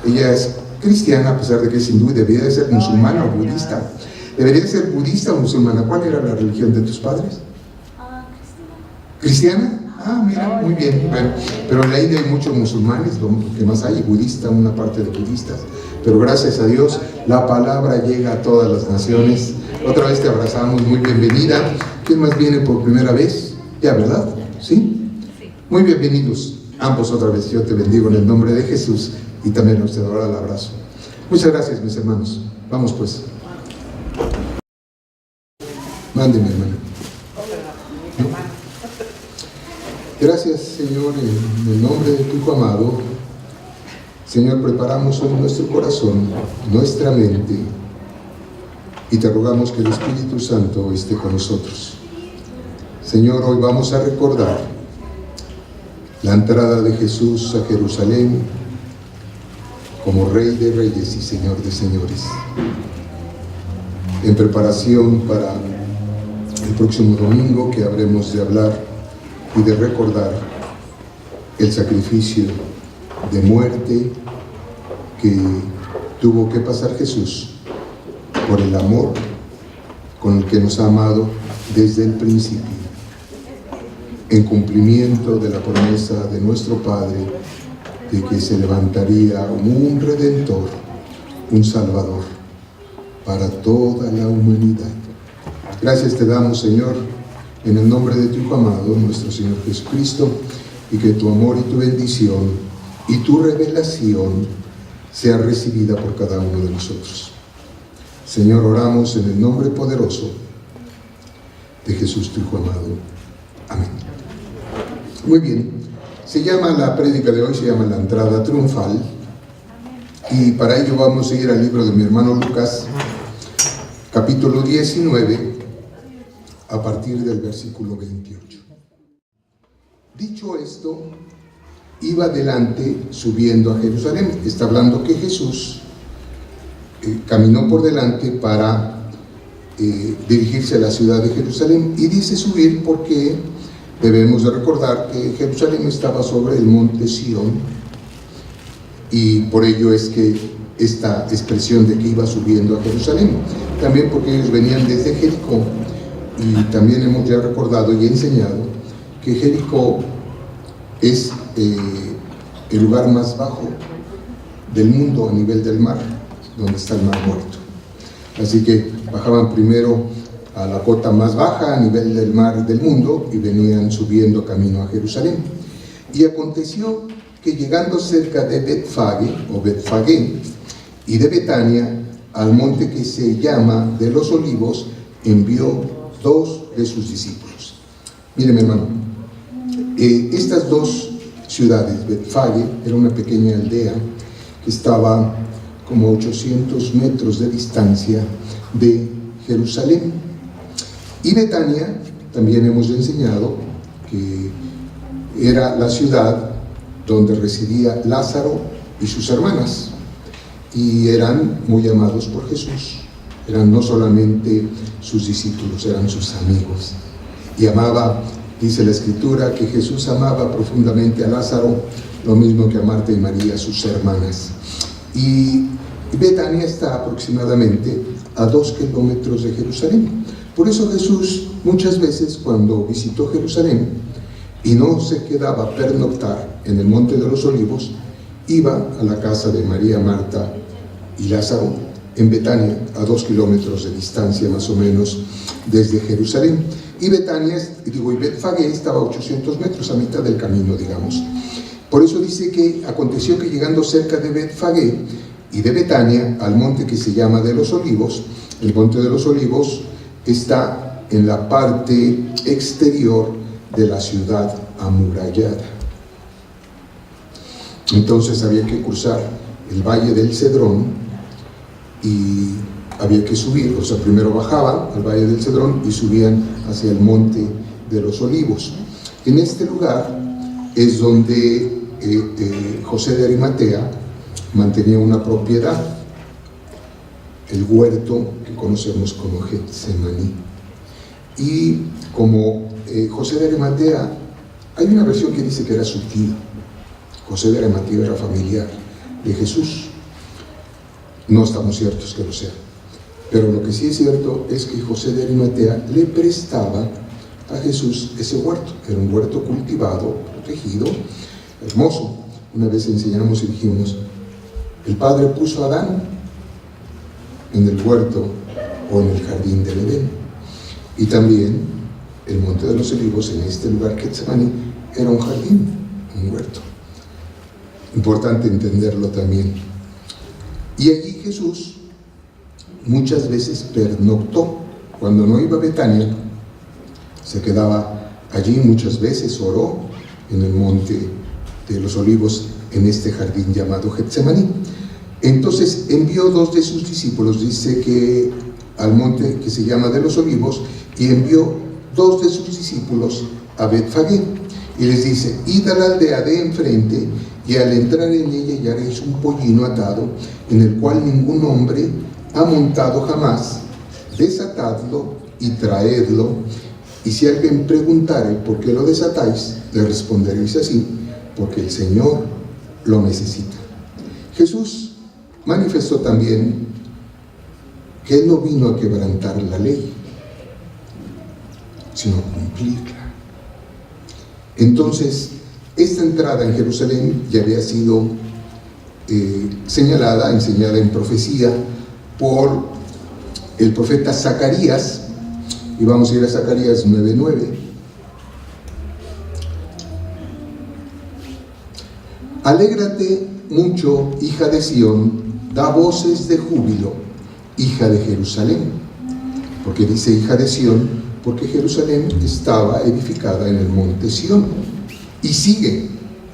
Ella es cristiana, a pesar de que es hindú, y debería de ser musulmana o budista. ¿Debería ser budista o musulmana? ¿Cuál era la religión de tus padres? ¿Cristiana? Ah, mira, muy bien. Bueno, pero en la India hay muchos musulmanes, lo que más hay, budista, una parte de budistas. Pero gracias a Dios, la palabra llega a todas las naciones. Otra vez te abrazamos, muy bienvenida. ¿Quién más viene por primera vez? Ya, ¿verdad? ¿Sí? Muy bienvenidos ambos otra vez. Yo te bendigo en el nombre de Jesús y también a usted ahora el abrazo. Muchas gracias, mis hermanos. Vamos pues. Mándeme, hermano. ¿No? Gracias, Señor, en el nombre de tu Hijo amado. Señor, preparamos hoy nuestro corazón, nuestra mente, y te rogamos que el Espíritu Santo esté con nosotros. Señor, hoy vamos a recordar la entrada de Jesús a Jerusalén como Rey de Reyes y Señor de Señores, en preparación para el próximo domingo, que habremos de hablar y de recordar el sacrificio de muerte que tuvo que pasar Jesús por el amor con el que nos ha amado desde el principio, en cumplimiento de la promesa de nuestro Padre de que se levantaría un Redentor, un Salvador para toda la humanidad. Gracias te damos, Señor, en el nombre de tu Hijo amado, nuestro Señor Jesucristo, y que tu amor y tu bendición y tu revelación sea recibida por cada uno de nosotros. Señor, oramos en el nombre poderoso de Jesús, tu Hijo amado. Amén. Muy bien. La prédica de hoy se llama La entrada triunfal, y para ello vamos a ir al libro de mi hermano Lucas, capítulo 19, a partir del versículo 28. Dicho esto, iba adelante subiendo a Jerusalén. Está hablando que Jesús caminó por delante para dirigirse a la ciudad de Jerusalén, y dice subir porque debemos de recordar que Jerusalén estaba sobre el monte Sión, y por ello es que esta expresión de que iba subiendo a Jerusalén, también porque ellos venían desde Jericó. Y también hemos ya recordado y enseñado que Jericó es el lugar más bajo del mundo a nivel del mar, donde está el Mar Muerto. Así que bajaban primero a la cota más baja a nivel del mar del mundo y venían subiendo camino a Jerusalén. Y aconteció que llegando cerca de Betfagé o Betfagé y de Betania, al monte que se llama de los Olivos, envió 2 de sus discípulos. Miren, mi hermano, estas 2 ciudades, Betfagé era una pequeña aldea que estaba como a 800 metros de distancia de Jerusalén, y Betania también hemos enseñado que era la ciudad donde residía Lázaro y sus hermanas, y eran muy amados por Jesús. Eran no solamente sus discípulos, eran sus amigos. Y amaba, dice la Escritura, que Jesús amaba profundamente a Lázaro, lo mismo que a Marta y María, sus hermanas. Y Betania está aproximadamente a 2 kilómetros de Jerusalén. Por eso Jesús muchas veces, cuando visitó Jerusalén y no se quedaba a pernoctar en el Monte de los Olivos, iba a la casa de María, Marta y Lázaro, en Betania, a 2 kilómetros de distancia más o menos desde Jerusalén. y Betfagé estaba a 800 metros, a mitad del camino, digamos. Por eso dice que aconteció que llegando cerca de Betfagé y de Betania, al monte que se llama de los Olivos, el monte de los Olivos está en la parte exterior de la ciudad amurallada. Entonces había que cruzar el valle del Cedrón y había que subir, o sea, primero bajaban al valle del Cedrón y subían hacia el monte de los Olivos. En este lugar es donde José de Arimatea mantenía una propiedad, el huerto que conocemos como Getsemaní. Y como José de Arimatea, hay una versión que dice que era su tío. José de Arimatea era familiar de Jesús. No estamos ciertos que lo sea, pero lo que sí es cierto es que José de Arimatea le prestaba a Jesús ese huerto. Era un huerto cultivado, protegido, hermoso. Una vez enseñamos y dijimos, el Padre puso a Adán en el huerto o en el jardín del Edén, y también el monte de los Olivos, en este lugar Getsemaní, era un jardín, un huerto. Importante entenderlo también. Y allí Jesús muchas veces pernoctó. Cuando no iba a Betania, se quedaba allí, muchas veces oró en el monte de los Olivos, en este jardín llamado Getsemaní. Entonces envió 2 de sus discípulos, dice que al monte que se llama de los Olivos, y envió 2 de sus discípulos a Betfagé, y les dice, id a la aldea de enfrente, y al entrar en ella hallaréis un pollino atado, en el cual ningún hombre ha montado jamás. Desatadlo y traedlo, y si alguien preguntare por qué lo desatáis, le responderéis así, porque el Señor lo necesita. Jesús manifestó también que Él no vino a quebrantar la ley, sino a cumplirla. Entonces, esta entrada en Jerusalén ya había sido enseñada en profecía por el profeta Zacarías, y vamos a ir a Zacarías 9:9. Alégrate mucho, hija de Sión, da voces de júbilo, hija de Jerusalén. Porque dice hija de Sión, porque Jerusalén estaba edificada en el monte Sión, y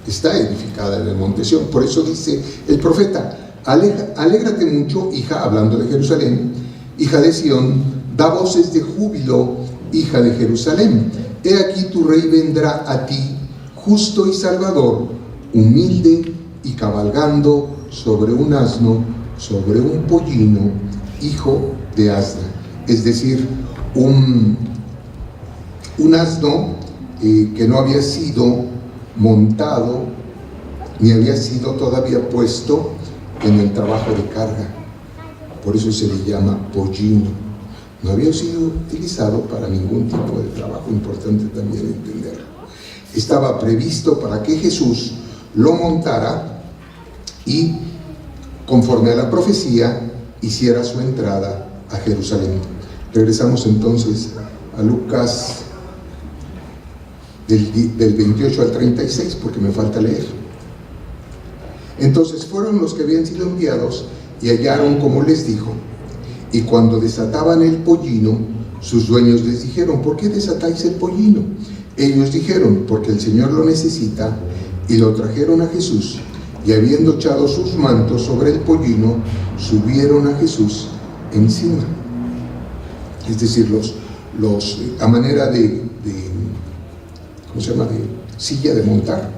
está edificada en el monte Sión. Por eso dice el profeta, alégrate mucho, hija, hablando de Jerusalén, hija de Sión, da voces de júbilo, hija de Jerusalén. He aquí tu rey vendrá a ti, justo y salvador, humilde y cabalgando sobre un asno, sobre un pollino, hijo de asna. Es decir, un asno que no había sido montado ni había sido todavía puesto en el trabajo de carga. Por eso se le llama pollino. No había sido utilizado para ningún tipo de trabajo. Importante también entenderlo. Estaba previsto para que Jesús lo montara y, conforme a la profecía, hiciera su entrada a Jerusalén. Regresamos entonces a Lucas del 28 al 36, porque me falta leer. Entonces fueron los que habían sido enviados y hallaron como les dijo. Y cuando desataban el pollino, sus dueños les dijeron, ¿por qué desatáis el pollino? Ellos dijeron, porque el Señor lo necesita, y lo trajeron a Jesús. Y habiendo echado sus mantos sobre el pollino, subieron a Jesús encima. Es decir, a manera de silla de montar.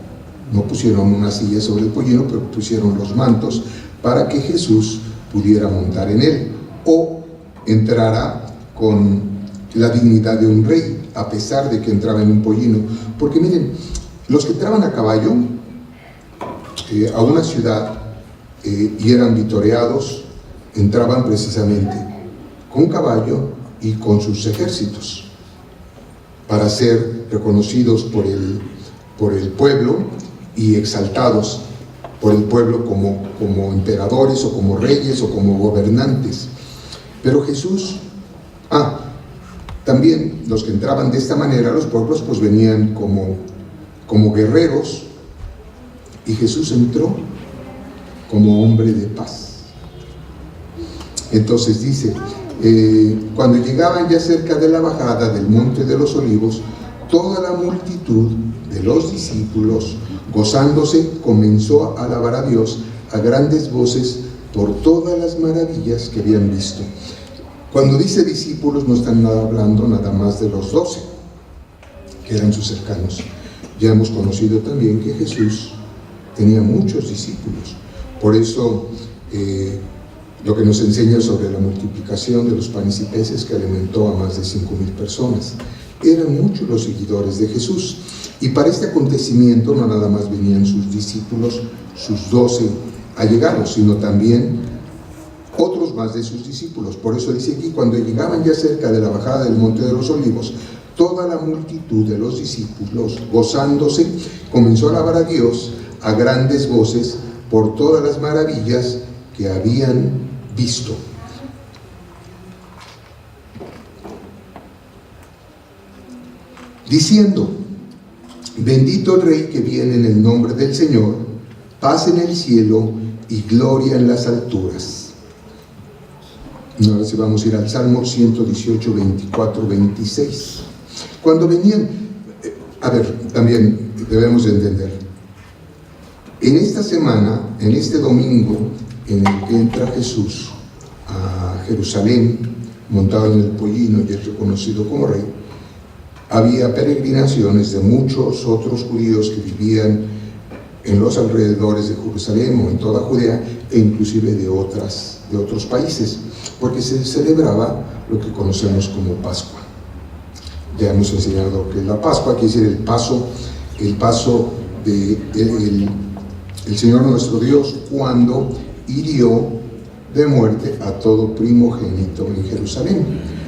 No pusieron una silla sobre el pollino, pero pusieron los mantos para que Jesús pudiera montar en él, o entrara con la dignidad de un rey, a pesar de que entraba en un pollino. Porque miren, los que entraban a caballo a una ciudad y eran vitoreados, entraban precisamente con caballo y con sus ejércitos, para ser reconocidos por el pueblo y exaltados por el pueblo como emperadores o como reyes o como gobernantes. Pero Jesús, También los que entraban de esta manera a los pueblos pues venían como guerreros, y Jesús entró como hombre de paz. Entonces dice, cuando llegaban ya cerca de la bajada del Monte de los Olivos, toda la multitud de los discípulos, gozándose, comenzó a alabar a Dios a grandes voces por todas las maravillas que habían visto. Cuando dice discípulos, no están hablando nada más de los 12, que eran sus cercanos. Ya hemos conocido también que Jesús tenía muchos discípulos. Por eso, lo que nos enseña sobre la multiplicación de los panes y peces, que alimentó a más de 5,000 personas. Eran muchos los seguidores de Jesús. Y para este acontecimiento no nada más venían sus discípulos, sus 12 allegados, sino también otros más de sus discípulos. Por eso dice aquí, cuando llegaban ya cerca de la bajada del Monte de los Olivos, toda la multitud de los discípulos, gozándose, comenzó a alabar a Dios a grandes voces por todas las maravillas que habían visto. Diciendo, bendito el Rey que viene en el nombre del Señor, paz en el cielo y gloria en las alturas. Ahora sí vamos a ir al Salmo 118, 24, 26. Cuando venían, también debemos de entender, en esta semana, en este domingo, en el que entra Jesús a Jerusalén, montado en el pollino y es reconocido como rey, había peregrinaciones de muchos otros judíos que vivían en los alrededores de Jerusalén o en toda Judea, e inclusive de otros países, porque se celebraba lo que conocemos como Pascua. Ya hemos enseñado que la Pascua quiere decir el paso de el Señor nuestro Dios cuando hirió de muerte a todo primogénito en Jerusalén,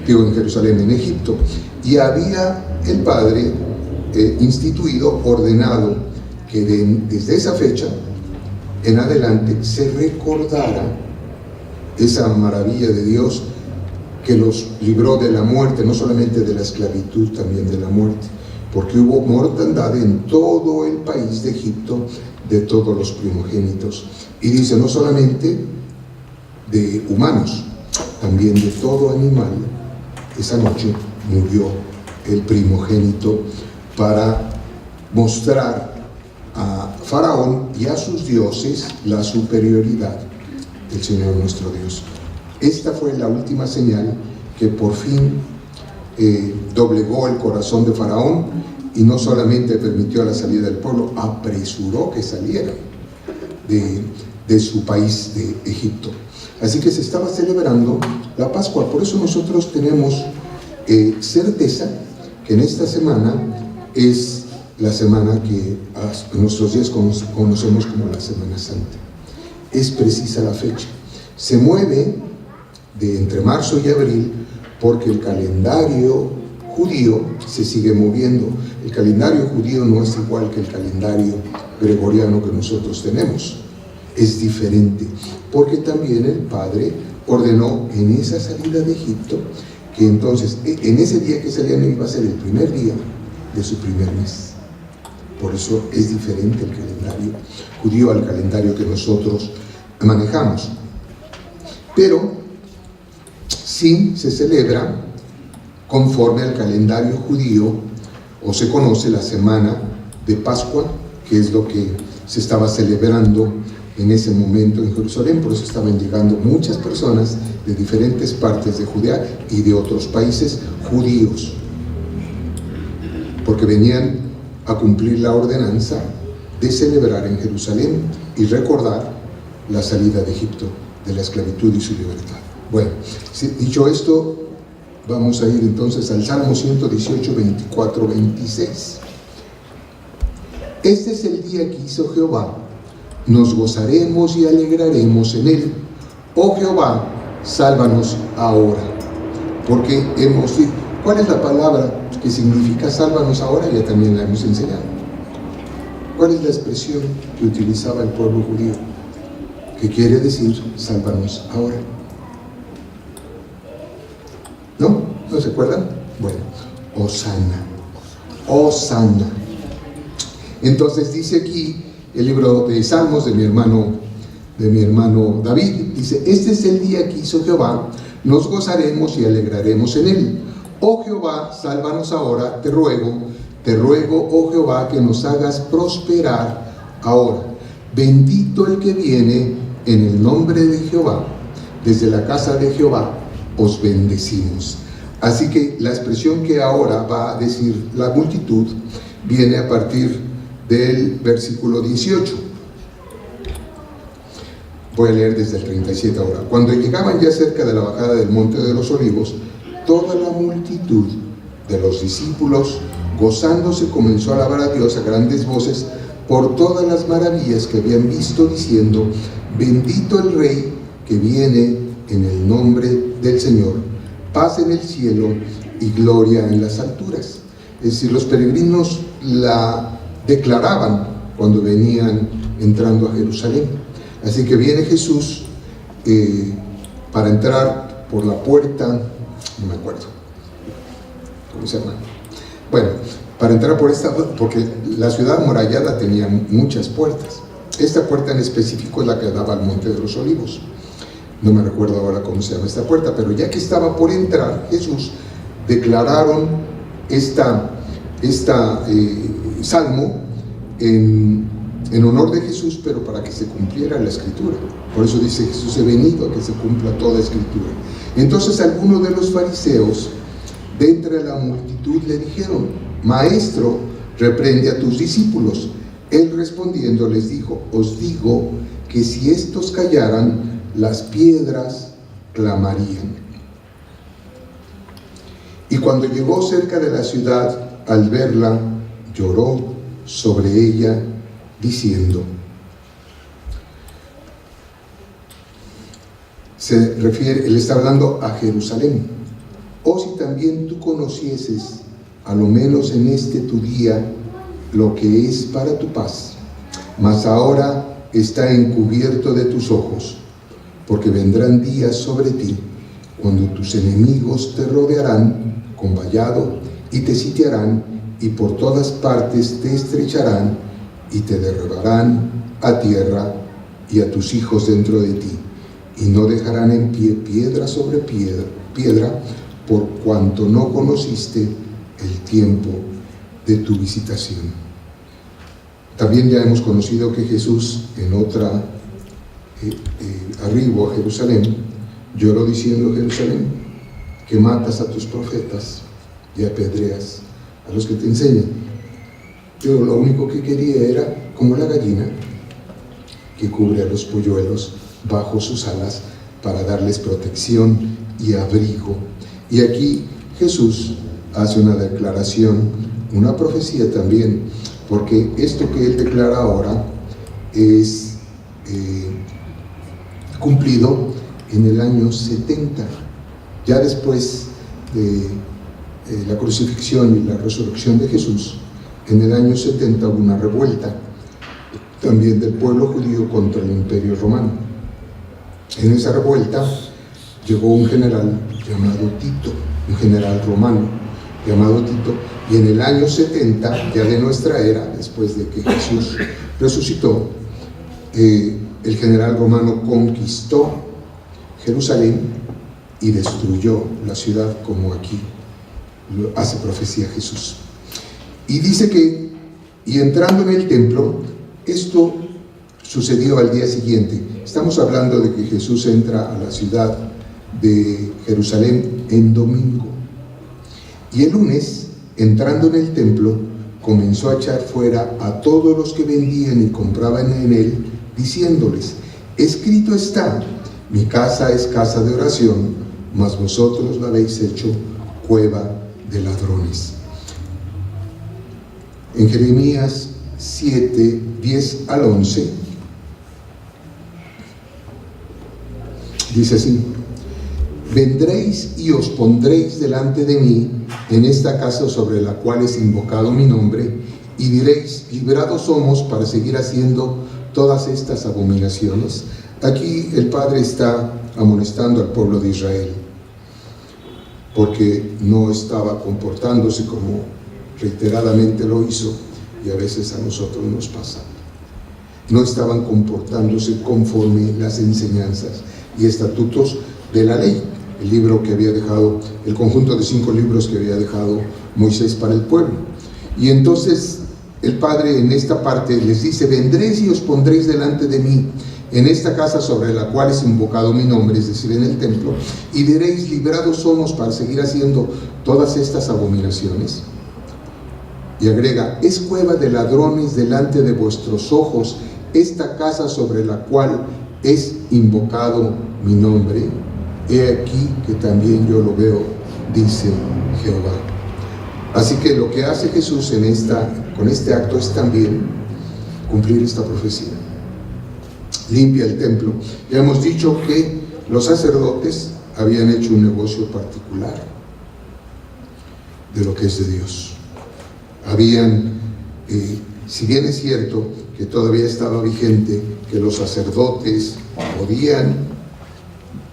en Egipto. Y había el Padre instituido, ordenado, que desde esa fecha en adelante se recordara esa maravilla de Dios que los libró de la muerte, no solamente de la esclavitud, también de la muerte, porque hubo mortandad en todo el país de Egipto de todos los primogénitos. Y dice, no solamente de humanos, también de todo animal. Esa noche murió el primogénito para mostrar a Faraón y a sus dioses la superioridad del Señor nuestro Dios. Esta fue la última señal que por fin doblegó el corazón de Faraón, y no solamente permitió la salida del pueblo, apresuró que salieran de su país de Egipto. Así que se estaba celebrando la Pascua. Por eso nosotros tenemos certeza que en esta semana es la semana que en nuestros días conocemos como la Semana Santa. Es precisa la fecha. Se mueve de entre marzo y abril porque el calendario judío se sigue moviendo. El calendario judío no es igual que el calendario gregoriano que nosotros tenemos. Es diferente, porque también el Padre ordenó en esa salida de Egipto que entonces, en ese día que salían, iba a ser el primer día de su primer mes. Por eso es diferente el calendario judío al calendario que nosotros manejamos. Pero sí se celebra conforme al calendario judío, o se conoce la semana de Pascua, que es lo que se estaba celebrando en ese momento en Jerusalén. Por eso estaban llegando muchas personas de diferentes partes de Judea y de otros países judíos, porque venían a cumplir la ordenanza de celebrar en Jerusalén y recordar la salida de Egipto, de la esclavitud y su libertad. Bueno, dicho esto, vamos a ir entonces al Salmo 118, 24, 26. Este es el día que hizo Jehová, nos gozaremos y alegraremos en él. Oh Jehová, sálvanos ahora. Porque hemos dicho, ¿cuál es la palabra que significa sálvanos ahora? Ya también la hemos enseñado. ¿Cuál es la expresión que utilizaba el pueblo judío? ¿Qué quiere decir sálvanos ahora? ¿No? ¿No se acuerdan? Bueno, Hosana. Hosana. Entonces dice aquí el libro de Salmos de mi hermano David, dice: este es el día que hizo Jehová, nos gozaremos y alegraremos en él. Oh Jehová, sálvanos ahora, te ruego, oh Jehová, que nos hagas prosperar ahora. Bendito el que viene en el nombre de Jehová. Desde la casa de Jehová os bendecimos. Así que la expresión que ahora va a decir la multitud viene a partir del versículo 18. Voy a leer desde el 37 ahora. Cuando llegaban ya cerca de la bajada del monte de los olivos, toda la multitud de los discípulos, gozándose, comenzó a alabar a Dios a grandes voces por todas las maravillas que habían visto, diciendo: bendito el Rey que viene en el nombre del Señor, paz en el cielo y gloria en las alturas. Es decir, los peregrinos la declaraban cuando venían entrando a Jerusalén. Así que viene Jesús para entrar por la puerta, no me acuerdo cómo se llama. Bueno, para entrar por esta, porque la ciudad amurallada tenía muchas puertas. Esta puerta en específico es la que daba al Monte de los Olivos. No me recuerdo ahora cómo se llama esta puerta, pero ya que estaba por entrar Jesús, declararon salmo en honor de Jesús, pero para que se cumpliera la escritura. Por eso dice: Jesús he venido a que se cumpla toda escritura. Entonces algunos de los fariseos de entre la multitud le dijeron: Maestro, reprende a tus discípulos. Él respondiendo les dijo: os digo que si estos callaran, las piedras clamarían. Y cuando llegó cerca de la ciudad, al verla, lloró sobre ella, diciendo. Él está hablando a Jerusalén. Oh, si también tú conocieses, a lo menos en este tu día, lo que es para tu paz, mas ahora está encubierto de tus ojos, porque vendrán días sobre ti, cuando tus enemigos te rodearán con vallado y te sitiarán, y por todas partes te estrecharán y te derribarán a tierra y a tus hijos dentro de ti, y no dejarán en pie piedra sobre piedra, por cuanto no conociste el tiempo de tu visitación. También ya hemos conocido que Jesús, en otra arribo a Jerusalén, lloró diciendo: Jerusalén, que matas a tus profetas y apedreas a los que te enseñan. Yo lo único que quería era, como la gallina que cubre a los polluelos bajo sus alas para darles protección y abrigo. Y aquí Jesús hace una declaración, una profecía también, porque esto que él declara ahora es cumplido en el año 70, ya después de la crucifixión y la resurrección de Jesús. En el año 70 hubo una revuelta también del pueblo judío contra el Imperio Romano. En esa revuelta llegó un general llamado Tito, un general romano llamado Tito, y en el año 70, ya de nuestra era, después de que Jesús resucitó, el general romano conquistó Jerusalén y destruyó la ciudad, como aquí hace profecía Jesús. Y dice que, y entrando en el templo, esto sucedió al día siguiente. Estamos hablando de que Jesús entra a la ciudad de Jerusalén en domingo. Y el lunes, entrando en el templo, comenzó a echar fuera a todos los que vendían y compraban en él, diciéndoles: escrito está, mi casa es casa de oración, mas vosotros la habéis hecho cueva de ladrones. En Jeremías 7, 10 al 11, dice así: vendréis y os pondréis delante de mí en esta casa sobre la cual es invocado mi nombre, y diréis: librados somos para seguir haciendo todas estas abominaciones. Aquí el Padre está amonestando al pueblo de Israel. porque no estaba comportándose como reiteradamente lo hizo, y a veces a nosotros nos pasa. No estaban comportándose conforme las enseñanzas y estatutos de la ley, el libro que había dejado, el conjunto de 5 libros que había dejado Moisés para el pueblo. Y entonces el Padre en esta parte les dice: vendréis y os pondréis delante de mí en esta casa sobre la cual es invocado mi nombre, es decir, en el templo, y diréis: librados somos para seguir haciendo todas estas abominaciones. Y agrega: es cueva de ladrones delante de vuestros ojos esta casa sobre la cual es invocado mi nombre. He aquí que también yo lo veo, dice Jehová. Así que lo que hace Jesús con este acto es también cumplir esta profecía. Limpia el templo. Ya hemos dicho que los sacerdotes habían hecho un negocio particular de lo que es de Dios. Si bien es cierto que todavía estaba vigente que los sacerdotes podían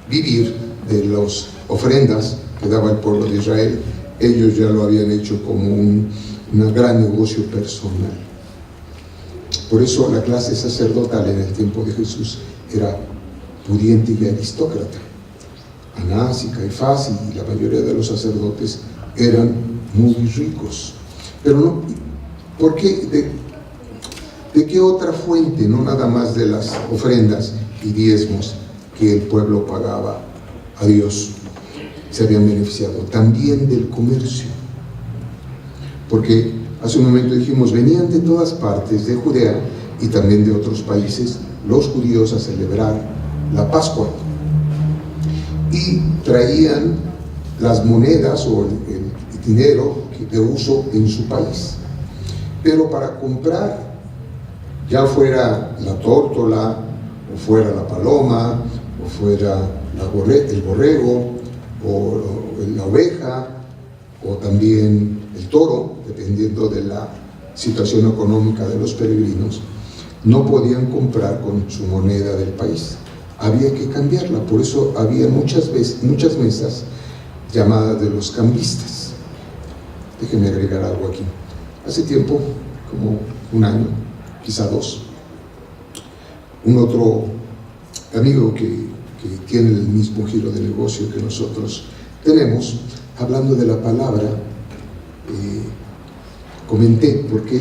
vivir de las ofrendas que daba el pueblo de Israel, ellos ya lo habían hecho como un gran negocio personal. Por eso la clase sacerdotal en el tiempo de Jesús era pudiente y aristócrata. Anás y Caifás y la mayoría de los sacerdotes eran muy ricos. Pero no, ¿por qué? ¿De qué otra fuente? No nada más de las ofrendas y diezmos que el pueblo pagaba a Dios se habían beneficiado, también del comercio. Porque hace un momento dijimos, venían de todas partes de Judea y también de otros países los judíos a celebrar la Pascua, y traían las monedas o el dinero de uso en su país. Pero para comprar, ya fuera la tórtola, o fuera la paloma, o fuera el borrego, o la oveja, o también el toro, dependiendo de la situación económica de los peregrinos, no podían comprar con su moneda del país. Había que cambiarla. Por eso había muchas mesas llamadas de los cambistas. Déjenme agregar algo aquí. Hace tiempo, como un año, quizá 2, un otro amigo que tiene el mismo giro de negocio que nosotros tenemos, hablando de la palabra, comenté, porque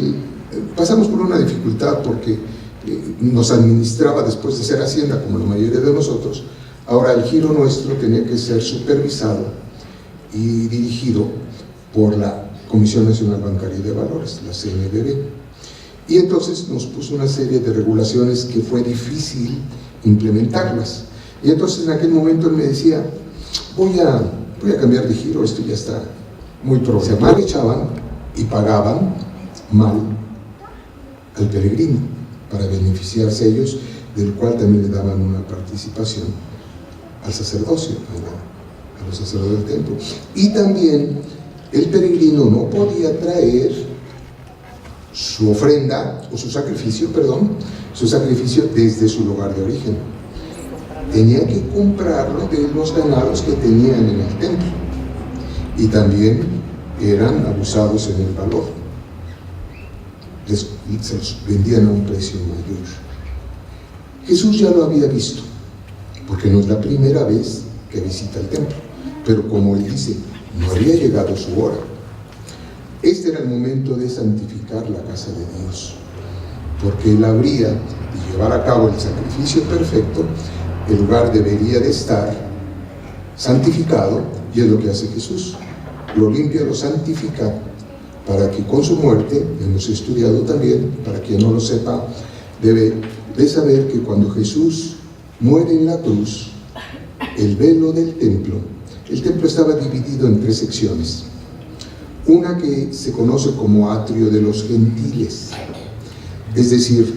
pasamos por una dificultad, porque nos administraba después de ser Hacienda, como la mayoría de nosotros. Ahora el giro nuestro tenía que ser supervisado y dirigido por la Comisión Nacional Bancaria y de Valores, la CNBV. Y entonces nos puso una serie de regulaciones que fue difícil implementarlas. Y entonces en aquel momento él me decía, voy a cambiar de giro, esto ya está muy se aprovechaban y pagaban mal al peregrino para beneficiarse ellos, del cual también le daban una participación al sacerdocio, a los sacerdotes del templo. Y también el peregrino no podía traer su ofrenda o su sacrificio desde su lugar de origen. Tenía que comprarlo de los ganados que tenían en el templo, y también eran abusados en el valor, se los vendían a un precio mayor. Jesús ya lo había visto, porque no es la primera vez que visita el templo, pero como él dice, no había llegado su hora. Este era el momento de santificar la casa de Dios, porque él habría de llevar a cabo el sacrificio perfecto. El lugar debería de estar santificado, y es lo que hace Jesús. Lo limpia, lo santifica, para que con su muerte, hemos estudiado también, para quien no lo sepa, debe de saber que cuando Jesús muere en la cruz, el velo del templo, el templo estaba dividido en 3 secciones. Una que se conoce como atrio de los gentiles, es decir,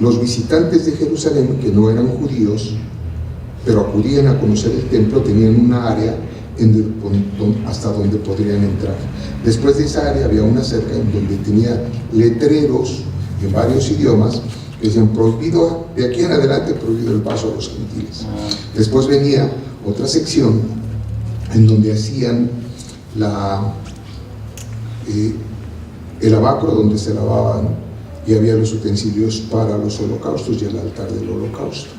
los visitantes de Jerusalén que no eran judíos, pero acudían a conocer el templo, tenían una área hasta donde podrían entrar. Después de esa área había una cerca en donde tenía letreros en varios idiomas que decían prohibido, de aquí en adelante prohibido el paso a los gentiles. Después venía otra sección en donde hacían el lavacro donde se lavaban, y había los utensilios para los holocaustos y el altar del holocausto.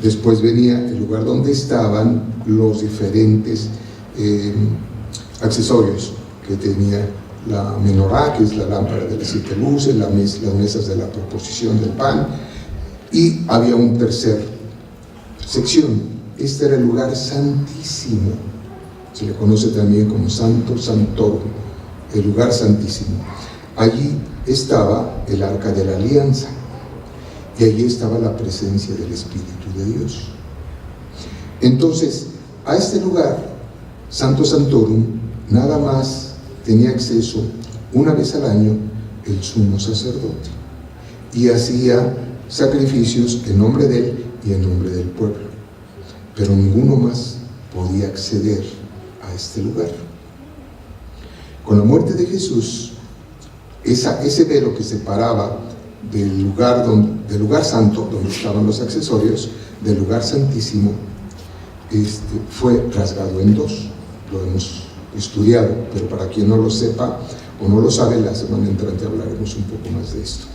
Después venía el lugar donde estaban los diferentes accesorios que tenía la menorá, que es la lámpara de las 7 luces, las mesas de la proposición del pan, y había una tercera sección. Este era el lugar santísimo, se le conoce también como Santo Santorum, el lugar santísimo. Allí estaba el Arca de la Alianza, y allí estaba la presencia del Espíritu de Dios. Entonces, a este lugar, Santo Santorum, nada más tenía acceso una vez al año el sumo sacerdote, y hacía sacrificios en nombre de él y en nombre del pueblo, pero ninguno más podía acceder a este lugar. Con la muerte de Jesús, ese velo que separaba del lugar santo, donde estaban los accesorios, del lugar santísimo, fue rasgado en dos. Lo hemos estudiado, pero para quien no lo sepa o no lo sabe, la semana entrante hablaremos un poco más de esto.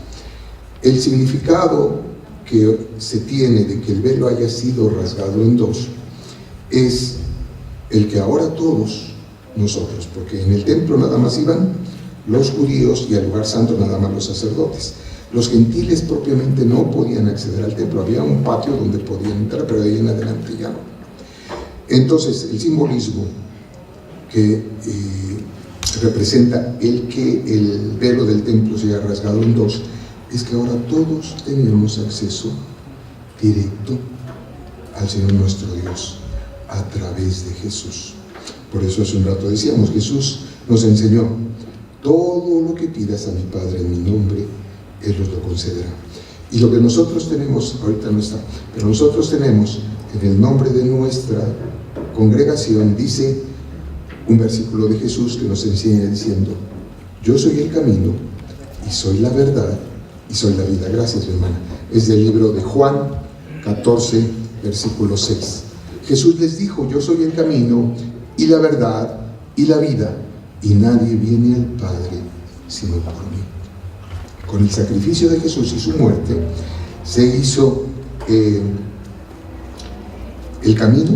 El significado que se tiene de que el velo haya sido rasgado en dos es el que ahora todos nosotros, porque en el templo nada más iban los judíos y al lugar santo nada más los sacerdotes. Los gentiles propiamente no podían acceder al templo, había un patio donde podían entrar, pero de ahí en adelante ya no. Entonces, el simbolismo que representa el que el velo del templo se haya rasgado en dos es que ahora todos tenemos acceso directo al Señor nuestro Dios a través de Jesús. Por eso hace un rato decíamos, Jesús nos enseñó: todo lo que pidas a mi Padre en mi nombre, Él os lo concederá. Y lo que nosotros tenemos, ahorita no está, pero nosotros tenemos en el nombre de nuestra congregación, dice un versículo de Jesús que nos enseña diciendo: yo soy el camino y soy la verdad y soy la vida. Gracias, mi hermana. Es del libro de Juan 14, versículo 6. Jesús les dijo: yo soy el camino y la verdad y la vida, y nadie viene al Padre sino por mí. Con el sacrificio de Jesús y su muerte se hizo el camino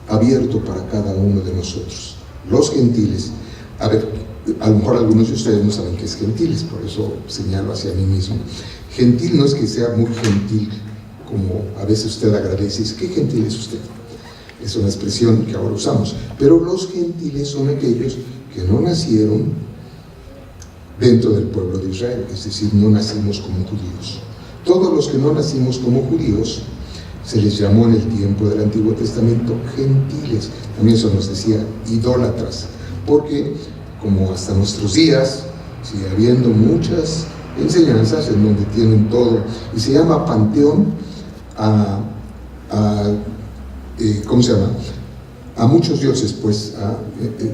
abierto para cada uno de nosotros. Los gentiles, a lo mejor algunos de ustedes no saben qué es gentiles, por eso señalo hacia mí mismo. Gentil no es que sea muy gentil, como a veces usted agradece, dice: ¿qué gentil es usted? Es una expresión que ahora usamos, pero los gentiles son aquellos que no nacieron dentro del pueblo de Israel, es decir, no nacimos como judíos. Todos los que no nacimos como judíos se les llamó en el tiempo del Antiguo Testamento gentiles. También eso nos decía idólatras, porque como hasta nuestros días sigue habiendo muchas enseñanzas en donde tienen todo, y se llama panteón ¿cómo se llama? A muchos dioses, pues,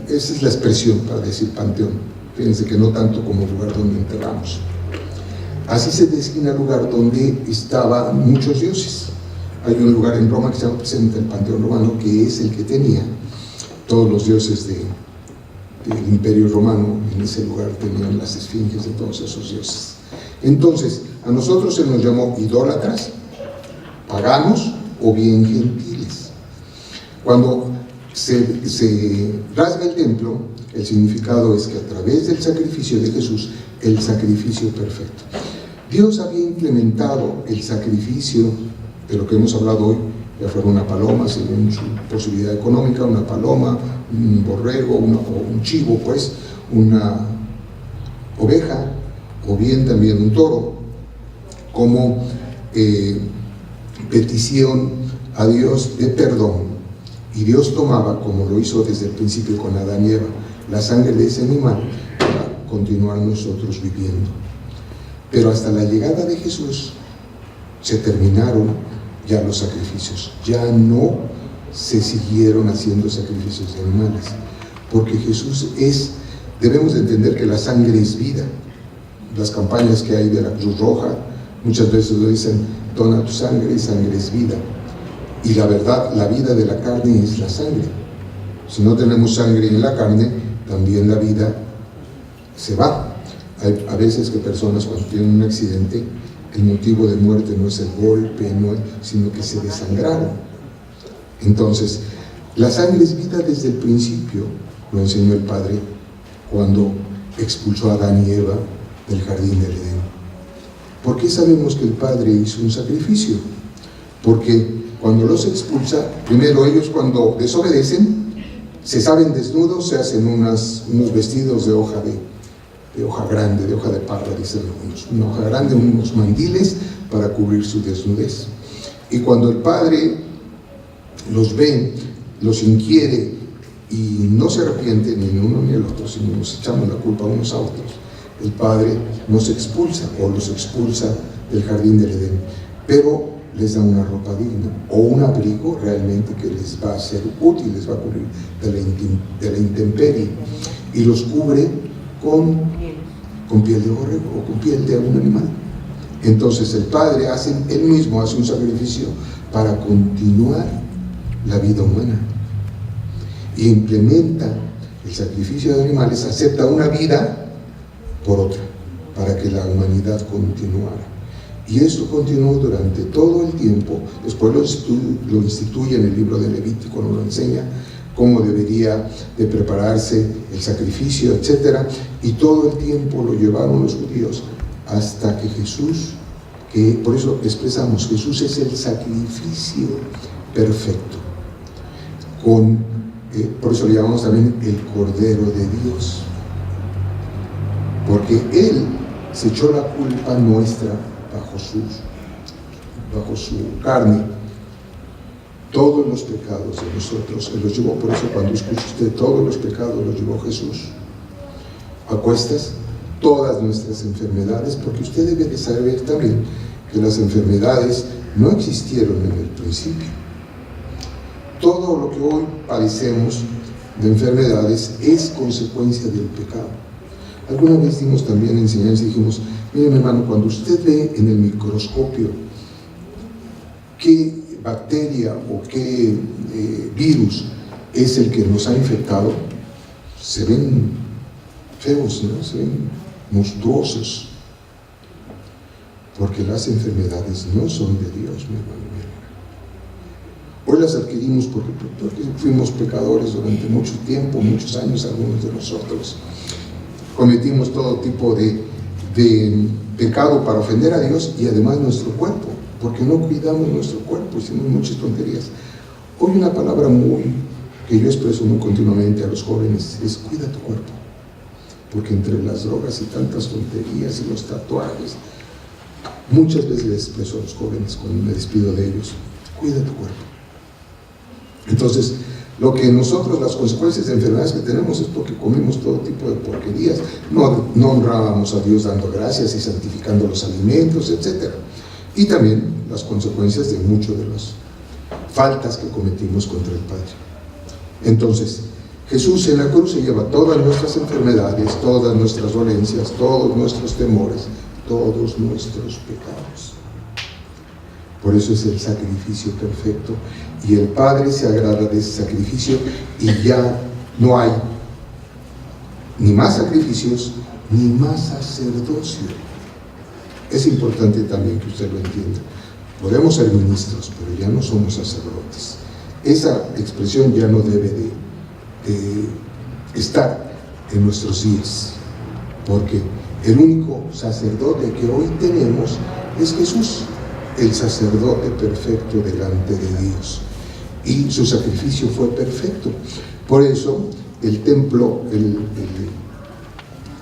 esa es la expresión para decir panteón. Fíjense que no tanto como lugar donde enterramos. Así se designa el lugar donde estaban muchos dioses. Hay un lugar en Roma que se llama el Panteón Romano, que es el que tenía todos los dioses del Imperio Romano. En ese lugar tenían las esfinges de todos esos dioses. Entonces, a nosotros se nos llamó idólatras, paganos o bien gentiles. Cuando se rasga el templo, el significado es que a través del sacrificio de Jesús, el sacrificio perfecto. Dios había implementado el sacrificio de lo que hemos hablado hoy, ya fuera una paloma según su posibilidad económica, una paloma, un borrego, o un chivo, pues, una oveja, o bien también un toro, como petición a Dios de perdón. Y Dios tomaba, como lo hizo desde el principio con Adán y Eva, la sangre de ese animal para continuar nosotros viviendo. Pero hasta la llegada de Jesús se terminaron ya los sacrificios, ya no se siguieron haciendo sacrificios de animales, porque Jesús debemos de entender que la sangre es vida. Las campañas que hay de la Cruz Roja muchas veces lo dicen: dona tu sangre, y sangre es vida. Y la verdad, la vida de la carne es la sangre. Si no tenemos sangre en la carne, también la vida se va. Hay a veces que personas cuando tienen un accidente, el motivo de muerte no es el golpe, sino que se desangraron. Entonces, la sangre es vida desde el principio, lo enseñó el Padre cuando expulsó a Adán y Eva del jardín del Edén. ¿Por qué sabemos que el Padre hizo un sacrificio? Porque cuando los expulsa, primero ellos cuando desobedecen, se saben desnudos, se hacen unos vestidos de hoja grande, de hoja de parra, dicen algunos, una hoja grande, unos mandiles para cubrir su desnudez. Y cuando el Padre los ve, los inquiere y no se arrepiente ni el uno ni el otro, sino nos echamos la culpa unos a otros, el Padre nos expulsa o los expulsa del jardín del Edén, pero les da una ropa digna o un abrigo realmente que les va a ser útil, les va a cubrir de la intemperie, y los cubre con piel de borrego o con piel de un animal. Entonces el Padre él mismo hace un sacrificio para continuar la vida humana y implementa el sacrificio de animales, acepta una vida por otra para que la humanidad continuara. Y esto continuó durante todo el tiempo. Después lo instituye en el libro de Levítico, nos lo enseña cómo debería de prepararse el sacrificio, etc. Y todo el tiempo lo llevaron los judíos hasta que Jesús, que por eso expresamos, Jesús es el sacrificio perfecto. Por eso le llamamos también el Cordero de Dios, porque Él se echó la culpa nuestra bajo su carne, todos los pecados de nosotros, Él los llevó. Por eso cuando escucha usted todos los pecados los llevó Jesús a cuestas, todas nuestras enfermedades, porque usted debe de saber también que las enfermedades no existieron en el principio. Todo lo que hoy padecemos de enfermedades es consecuencia del pecado. Alguna vez dimos también enseñanza y dijimos, miren hermano, cuando usted ve en el microscopio qué bacteria o qué virus es el que nos ha infectado, se ven feos, ¿no? Se ven monstruosos, porque las enfermedades no son de Dios, mi hermano. Hoy las adquirimos porque fuimos pecadores durante mucho tiempo, muchos años, algunos de nosotros. Cometimos todo tipo de pecado para ofender a Dios y además nuestro cuerpo, porque no cuidamos nuestro cuerpo, hicimos muchas tonterías. Hoy una palabra que yo expreso muy continuamente a los jóvenes es: cuida tu cuerpo, porque entre las drogas y tantas tonterías y los tatuajes, muchas veces les expreso a los jóvenes cuando me despido de ellos: cuida tu cuerpo. Entonces, lo que nosotros, las consecuencias de enfermedades que tenemos es porque comimos todo tipo de porquerías, no honrábamos a Dios dando gracias y santificando los alimentos, etc. Y también las consecuencias de muchas de las faltas que cometimos contra el Padre. Entonces, Jesús en la cruz se lleva todas nuestras enfermedades, todas nuestras dolencias, todos nuestros temores, todos nuestros pecados. Por eso es el sacrificio perfecto, y el Padre se agrada de ese sacrificio, y ya no hay ni más sacrificios ni más sacerdocio. Es importante también que usted lo entienda. Podemos ser ministros, pero ya no somos sacerdotes. Esa expresión ya no debe de estar en nuestros días, porque el único sacerdote que hoy tenemos es Jesús, el sacerdote perfecto delante de Dios, y su sacrificio fue perfecto. Por eso el templo,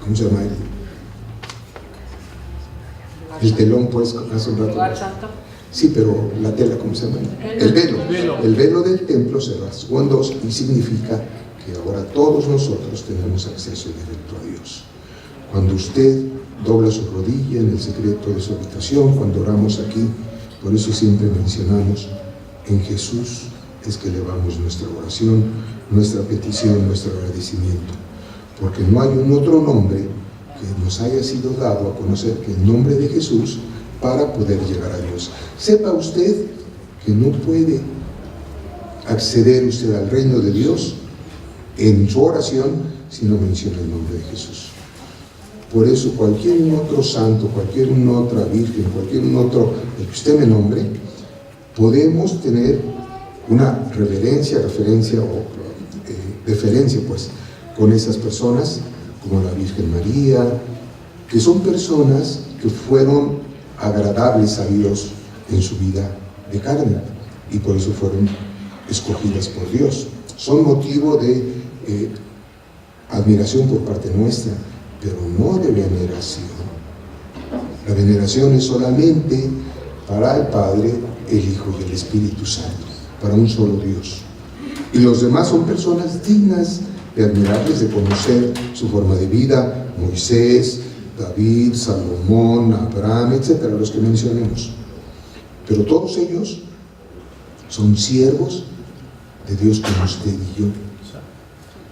¿cómo se llama? El telón, pues, hace un rato. Sí, pero la tela, ¿cómo se llama? El velo. El velo del templo se rasgó en dos, y significa que ahora todos nosotros tenemos acceso directo a Dios. Cuando usted dobla su rodilla en el secreto de su habitación, cuando oramos aquí, por eso siempre mencionamos: en Jesús es que elevamos nuestra oración, nuestra petición, nuestro agradecimiento, porque no hay un otro nombre que nos haya sido dado a conocer que el nombre de Jesús, para poder llegar a Dios. Sepa usted que no puede acceder usted al reino de Dios en su oración si no menciona el nombre de Jesús. Por eso cualquier otro santo, cualquier otra virgen, cualquier otro, el que usted me nombre, podemos tener una referencia o deferencia pues con esas personas, como la Virgen María, que son personas que fueron agradables a Dios en su vida de carne y por eso fueron escogidas por Dios. Son motivo de admiración por parte nuestra, pero no de veneración. La veneración es solamente para el Padre, el Hijo y el Espíritu Santo, para un solo Dios. Y los demás son personas dignas de admirarles, de conocer su forma de vida: Moisés, David, Salomón, Abraham, etcétera, los que mencionemos. Pero todos ellos son siervos de Dios como usted y yo,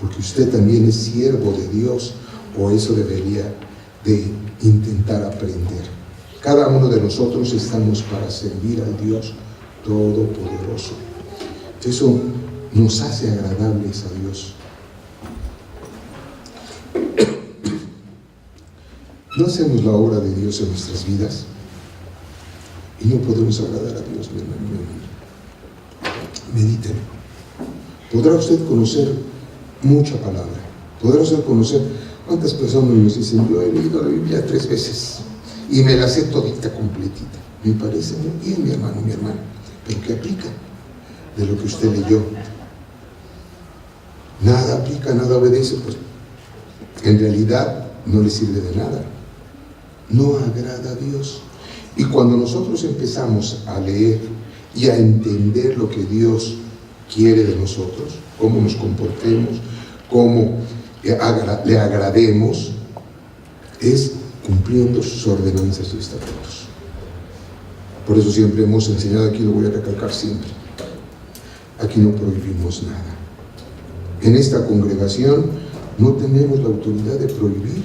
porque usted también es siervo de Dios, o eso debería de intentar aprender. Cada uno de nosotros estamos para servir al Dios Todopoderoso. Eso nos hace agradables a Dios. No hacemos la obra de Dios en nuestras vidas y no podemos agradar a Dios, mi hermano. Mediten. Podrá usted conocer mucha palabra. Podrá usted conocer. ¿Cuántas personas nos dicen: yo he leído la Biblia 3 veces y me la sé todita completita? Me parece muy bien, mi hermano, mi hermana. ¿Pero qué aplica de lo que usted leyó? Nada aplica, nada obedece, pues en realidad no le sirve de nada. No agrada a Dios. Y cuando nosotros empezamos a leer y a entender lo que Dios quiere de nosotros, cómo nos comportemos, cómo le agrademos, es cumpliendo sus ordenanzas y estatutos. Por eso siempre hemos enseñado, aquí lo voy a recalcar siempre, aquí no prohibimos nada. En esta congregación no tenemos la autoridad de prohibir.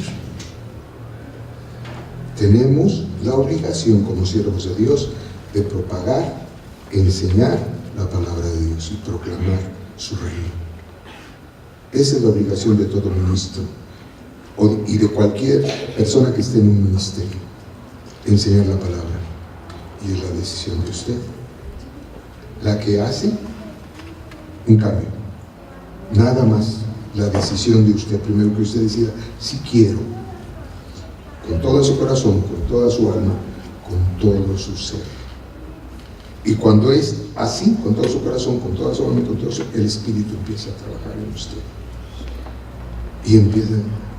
Tenemos la obligación como siervos de Dios de propagar, enseñar la palabra de Dios y proclamar su reino. Esa es la obligación de todo ministro y de cualquier persona que esté en un ministerio: enseñar la palabra. Y es la decisión de usted la que hace un cambio. Nada más la decisión de usted. Primero que usted decida: si quiero, con todo su corazón, con toda su alma, con todo su ser. Y cuando es así, con todo su corazón, con toda su alma, con todo su, el Espíritu empieza a trabajar en usted. Y empieza,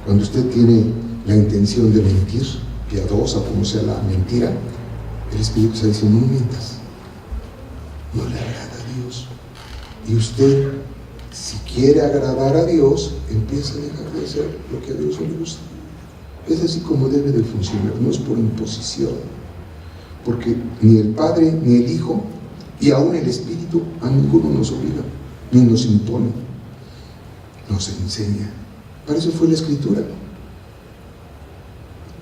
cuando usted tiene la intención de mentir, piadosa como sea la mentira, el Espíritu está diciendo: no mientas, no le agrada a Dios. Y usted, si quiere agradar a Dios, empieza a dejar de hacer lo que a Dios no le gusta. Es así como debe de funcionar, no es por imposición, porque ni el Padre, ni el Hijo, y aún el Espíritu, a ninguno nos obliga, ni nos impone, nos enseña. Para eso fue la Escritura,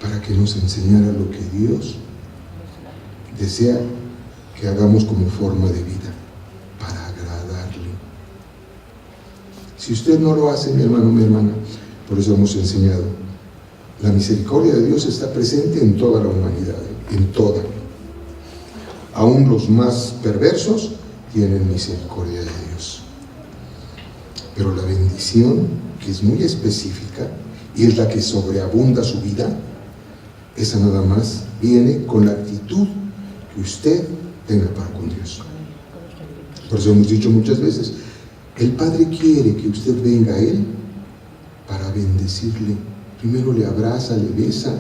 para que nos enseñara lo que Dios desea que hagamos como forma de vida, para agradarle. Si usted no lo hace, mi hermano, mi hermana, por eso hemos enseñado, la misericordia de Dios está presente en toda la humanidad, en toda. Aún los más perversos tienen misericordia de Dios. Pero la bendición, que es muy específica y es la que sobreabunda su vida, esa nada más viene con la actitud que usted tenga para con Dios. Por eso hemos dicho muchas veces: el Padre quiere que usted venga a Él para bendecirle. Primero le abraza, le besa.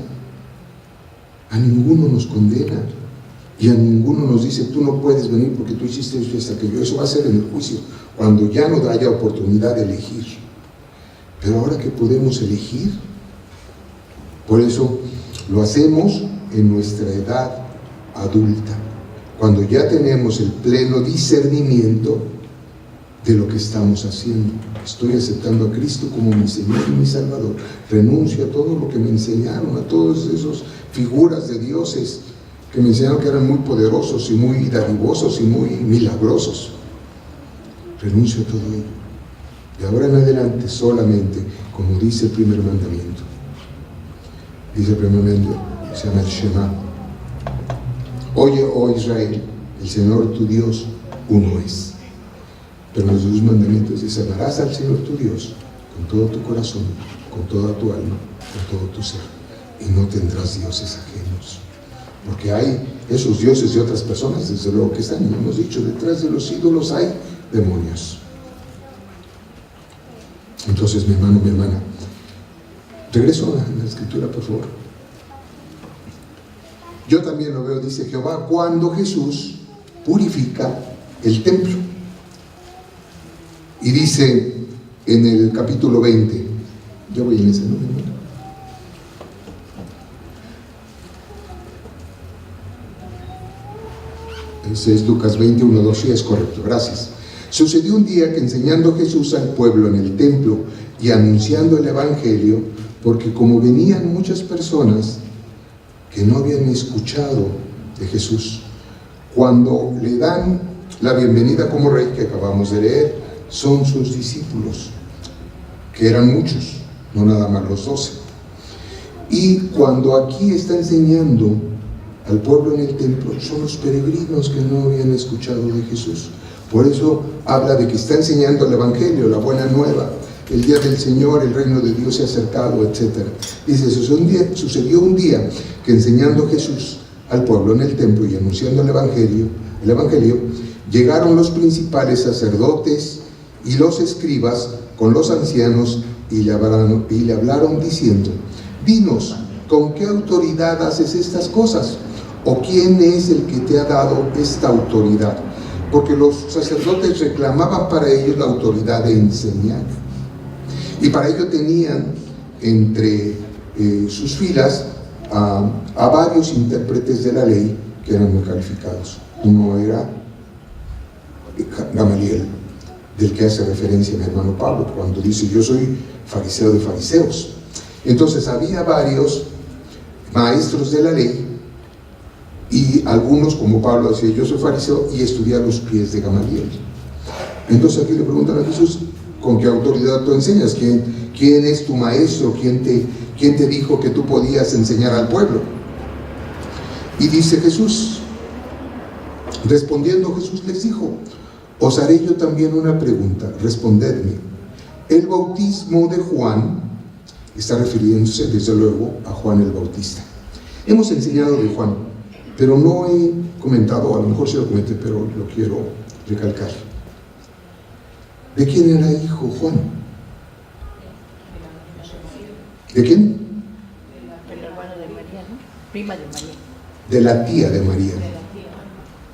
A ninguno nos condena y a ninguno nos dice: tú no puedes venir porque tú hiciste esto hasta que yo. Eso va a ser en el juicio, cuando ya no haya oportunidad de elegir. Pero ahora que podemos elegir, por eso lo hacemos en nuestra edad adulta, cuando ya tenemos el pleno discernimiento de lo que estamos haciendo. Estoy aceptando a Cristo como mi Señor y mi Salvador. Renuncio a todo lo que me enseñaron, a todas esas figuras de dioses que me enseñaron que eran muy poderosos y muy dadivosos y muy milagrosos. Renuncio a todo ello De ahora en adelante solamente, como dice el primer mandamiento. Dice el primer mandamiento, se llama el Shema. Oye, oh Israel, el Señor tu Dios uno es. Pero en los dos mandamientos dice, amarás al Señor tu Dios con todo tu corazón, con toda tu alma, con todo tu ser, y no tendrás dioses ajenos. Porque hay esos dioses de otras personas, desde luego que están, hemos dicho, detrás de los ídolos hay demonios. Entonces, mi hermano, mi hermana, regreso a la escritura, por favor. Yo también lo veo, dice Jehová, cuando Jesús purifica el templo. Y dice en el capítulo 20, yo voy en ese, ¿no, mi hermano? Ese es Lucas 20, 1, 2, sí, es correcto, gracias. Sucedió un día que enseñando Jesús al pueblo en el templo y anunciando el evangelio, porque como venían muchas personas que no habían escuchado de Jesús, cuando le dan la bienvenida como rey, que acabamos de leer, son sus discípulos, que eran muchos, no nada más los 12. Y cuando aquí está enseñando al pueblo en el templo, son los peregrinos que no habían escuchado de Jesús. Por eso habla de que está enseñando el evangelio, la buena nueva, el día del Señor, el reino de Dios se ha acercado, etc. Dice, sucedió un día que enseñando Jesús al pueblo en el templo y anunciando el evangelio, llegaron los principales sacerdotes y los escribas con los ancianos y le hablaron diciendo, dinos, ¿con qué autoridad haces estas cosas? ¿O quién es el que te ha dado esta autoridad? Porque los sacerdotes reclamaban para ellos la autoridad de enseñar. Y para ello tenían entre sus filas a varios intérpretes de la ley que eran muy calificados. Uno era Gamaliel, del que hace referencia mi hermano Pablo, cuando dice, yo soy fariseo de fariseos. Entonces había varios maestros de la ley, y algunos, como Pablo decía, yo soy fariseo y estudié a los pies de Gamaliel. Entonces aquí le preguntan a Jesús, ¿con qué autoridad tú enseñas? ¿Quién es tu maestro? ¿Quién te dijo que tú podías enseñar al pueblo? Y dice Jesús, respondiendo Jesús les dijo, os haré yo también una pregunta, respondedme. El bautismo de Juan, está refiriéndose desde luego a Juan el Bautista. Hemos enseñado de Juan, pero no he comentado, a lo mejor sí lo comenté, pero lo quiero recalcar. ¿De quién era hijo Juan? ¿De quién? Del hermano de María, ¿no? Prima de María. De la tía de María.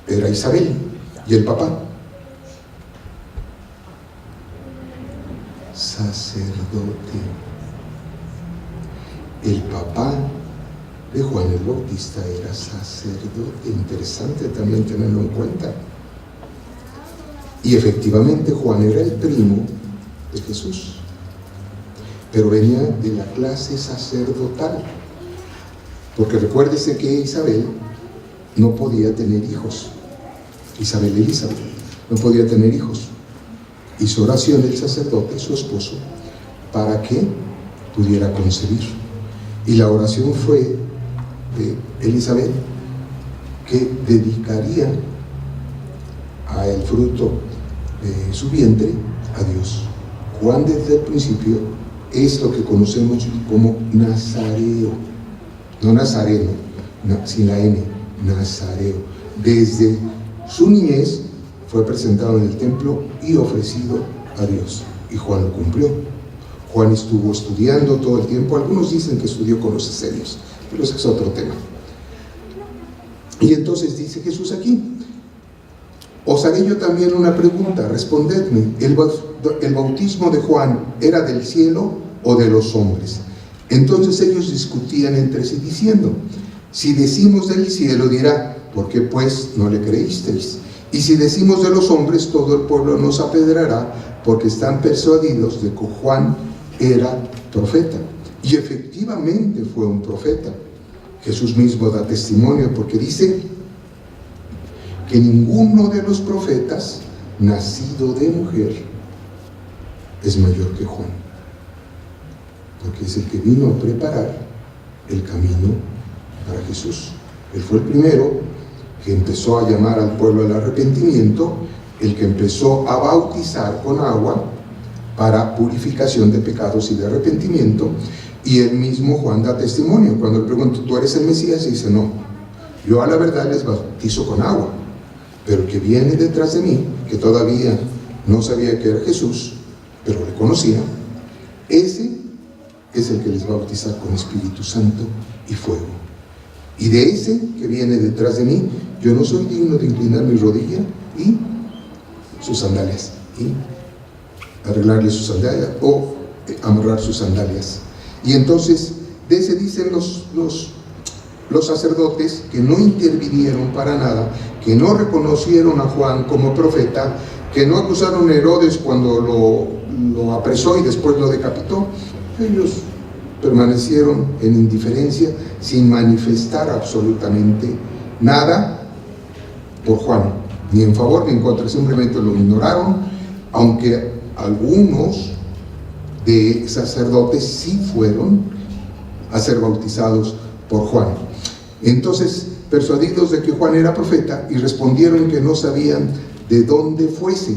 Era Isabel. ¿Y el papá? Sacerdote. El papá de Juan el Bautista era sacerdote. Interesante también tenerlo en cuenta. Y efectivamente Juan era el primo de Jesús, pero venía de la clase sacerdotal, porque recuérdese que Isabel no podía tener hijos. Isabel Elizabeth no podía tener hijos. Hizo oración el sacerdote, su esposo, para que pudiera concebir. Y la oración fue de Elizabeth, que dedicaría a el fruto de su vientre a Dios. Juan desde el principio es lo que conocemos como nazareo, no nazareno, sin la N, nazareo. Desde su niñez fue presentado en el templo y ofrecido a Dios, y Juan lo cumplió. Juan estuvo estudiando todo el tiempo. Algunos dicen que estudió con los esenios, pero ese es otro tema. Y entonces dice Jesús aquí, os haré yo también una pregunta, respondedme, ¿el bautismo de Juan era del cielo o de los hombres? Entonces ellos discutían entre sí diciendo, si decimos del cielo dirá, ¿por qué pues no le creísteis? Y si decimos de los hombres, todo el pueblo nos apedreará, porque están persuadidos de que Juan era profeta. Y efectivamente fue un profeta. Jesús mismo da testimonio, porque dice que ninguno de los profetas nacido de mujer es mayor que Juan, porque es el que vino a preparar el camino para Jesús. Él fue el primero que empezó a llamar al pueblo al arrepentimiento, el que empezó a bautizar con agua para purificación de pecados y de arrepentimiento. Y el mismo Juan da testimonio. Cuando le pregunto, ¿tú eres el Mesías? Y dice, no, yo a la verdad les bautizo con agua, pero el que viene detrás de mí, que todavía no sabía que era Jesús, pero le conocía, ese es el que les va a bautizar con Espíritu Santo y fuego. Y de ese que viene detrás de mí, yo no soy digno de inclinar mi rodilla y sus sandalias, y arreglarle sus sandalias o amarrar sus sandalias. Y entonces de ese dicen los sacerdotes que no intervinieron para nada, que no reconocieron a Juan como profeta, que no acusaron a Herodes cuando lo apresó y después lo decapitó. Ellos permanecieron en indiferencia sin manifestar absolutamente nada por Juan, ni en favor ni en contra, simplemente lo ignoraron, aunque algunos de sacerdotes sí fueron a ser bautizados por Juan. Entonces, persuadidos de que Juan era profeta, y respondieron que no sabían de dónde fuese,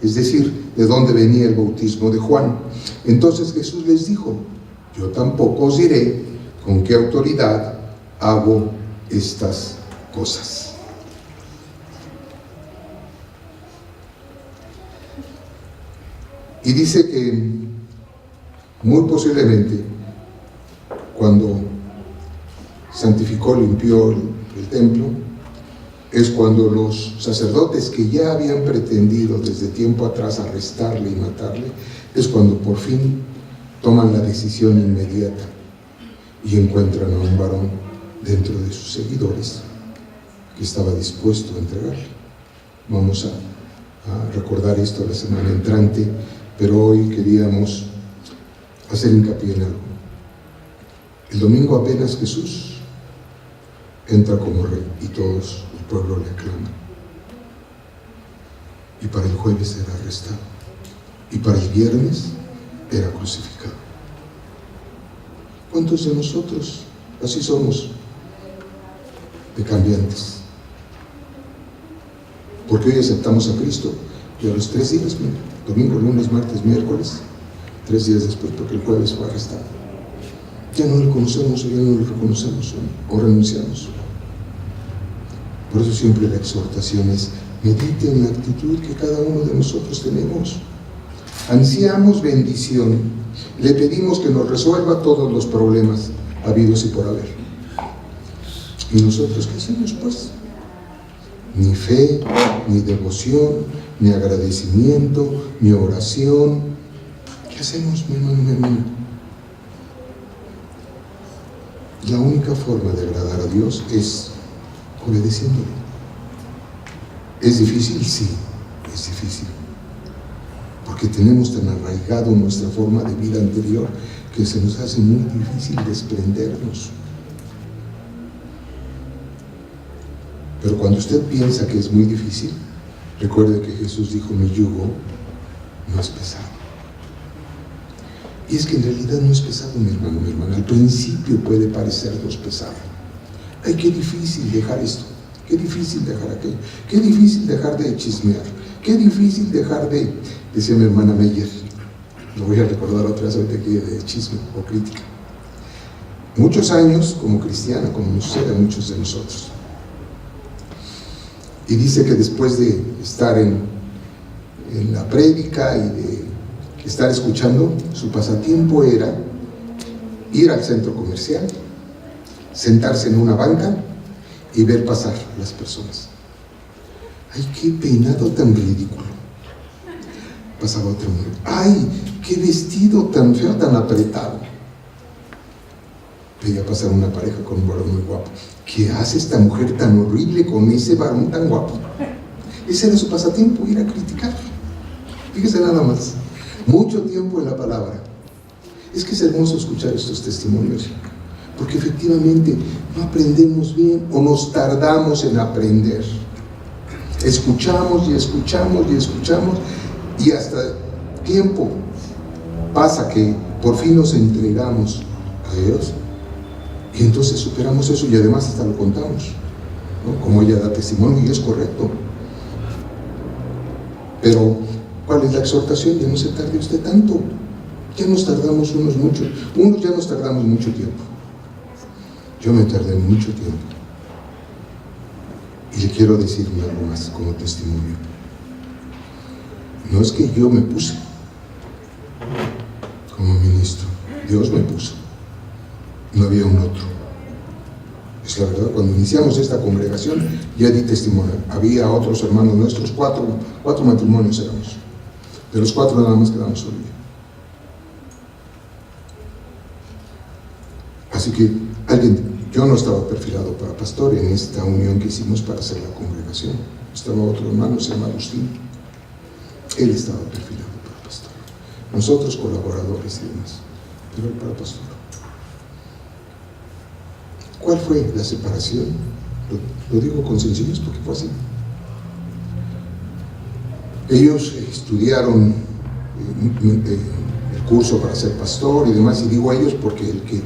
es decir, de dónde venía el bautismo de Juan. Entonces Jesús les dijo, yo tampoco os diré con qué autoridad hago estas cosas. Y dice que muy posiblemente cuando santificó, limpió el templo, es cuando los sacerdotes que ya habían pretendido desde tiempo atrás arrestarle y matarle, es cuando por fin toman la decisión inmediata y encuentran a un varón dentro de sus seguidores que estaba dispuesto a entregarle. Vamos a recordar esto la semana entrante, pero hoy queríamos hacer hincapié en algo. El domingo apenas Jesús entra como rey y todos el pueblo le aclama. Y para el jueves era arrestado. Y para el viernes era crucificado. ¿Cuántos de nosotros así somos de cambiantes? Porque hoy aceptamos a Cristo y a los 3 días, domingo, lunes, martes, miércoles, 3 días después, porque el jueves fue arrestado, ya no le conocemos o ya no le reconocemos o renunciamos. Por eso siempre la exhortación es: medite en la actitud que cada uno de nosotros tenemos. Ansiamos bendición, le pedimos que nos resuelva todos los problemas habidos y por haber. ¿Y nosotros qué hacemos pues? Ni fe, ni devoción, ni agradecimiento, ni oración. ¿Qué hacemos, mi hermano, mi hermana? La única forma de agradar a Dios es obedeciéndole. ¿Es difícil? Sí, es difícil. Porque tenemos tan arraigado nuestra forma de vida anterior que se nos hace muy difícil desprendernos. Pero cuando usted piensa que es muy difícil, recuerde que Jesús dijo: mi yugo no es pesado. Y es que en realidad no es pesado, mi hermano, mi hermana. Al principio puede parecernos pesado. Ay, qué difícil dejar esto, qué difícil dejar aquello, qué difícil dejar de chismear, qué difícil dejar de, decía mi hermana Meyer, lo voy a recordar otra vez ahorita aquí, de chisme o crítica. Muchos años como cristiana, como nos sucede a muchos de nosotros. Y dice que después de estar en la prédica y de estar escuchando, su pasatiempo era ir al centro comercial, sentarse en una banca y ver pasar a las personas. ¡Ay, qué peinado tan ridículo! Pasaba otra mujer. ¡Ay, qué vestido tan feo, tan apretado! Veía pasar una pareja con un varón muy guapo. ¿Qué hace esta mujer tan horrible con ese varón tan guapo? Ese era su pasatiempo, ir a criticar. Fíjese nada más. Mucho tiempo en la palabra. Es que es hermoso escuchar estos testimonios, porque efectivamente no aprendemos bien o nos tardamos en aprender. Escuchamos y escuchamos y escuchamos, y hasta tiempo pasa que por fin nos entregamos a Dios y entonces superamos eso y además hasta lo contamos, ¿no? Como ella da testimonio y es correcto. Pero ¿cuál es la exhortación? Ya no se tarde usted tanto. Ya nos tardamos unos ya nos tardamos mucho tiempo. Yo me tardé mucho tiempo. Y le quiero decir algo más como testimonio. No es que yo me puse como ministro, Dios me puso. No había un otro. Es la verdad, cuando iniciamos esta congregación, ya di testimonio. Había otros hermanos nuestros, cuatro matrimonios éramos. De los 4 nada más quedamos solo yo. Así que yo no estaba perfilado para pastor en esta unión que hicimos para hacer la congregación. Estaba otro hermano, se llama Agustín. Él estaba perfilado para pastor. Nosotros colaboradores y demás, pero él para pastor. ¿Cuál fue la separación? Lo digo con sencillez porque fue así. Ellos estudiaron el curso para ser pastor y demás, y digo ellos porque el que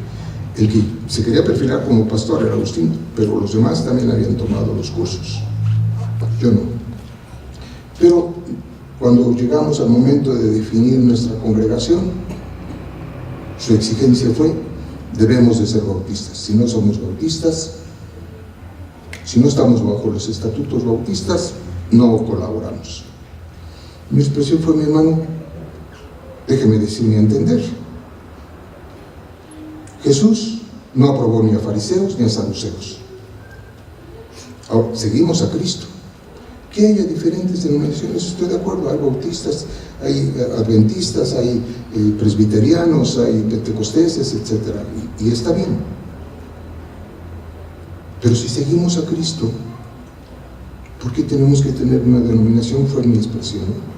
se quería perfilar como pastor era Agustín, pero los demás también habían tomado los cursos. Yo no. Pero cuando llegamos al momento de definir nuestra congregación, su exigencia fue: debemos de ser bautistas. Si no somos bautistas, si no estamos bajo los estatutos bautistas, no colaboramos. Mi expresión fue: mi hermano, déjeme decirme a entender. Jesús no aprobó ni a fariseos ni a saduceos. Ahora, seguimos a Cristo. Que haya diferentes denominaciones, estoy de acuerdo. Hay bautistas, hay adventistas, hay presbiterianos, hay pentecosteses, etc. Y está bien. Pero si seguimos a Cristo, ¿por qué tenemos que tener una denominación? Fue mi expresión, ¿no?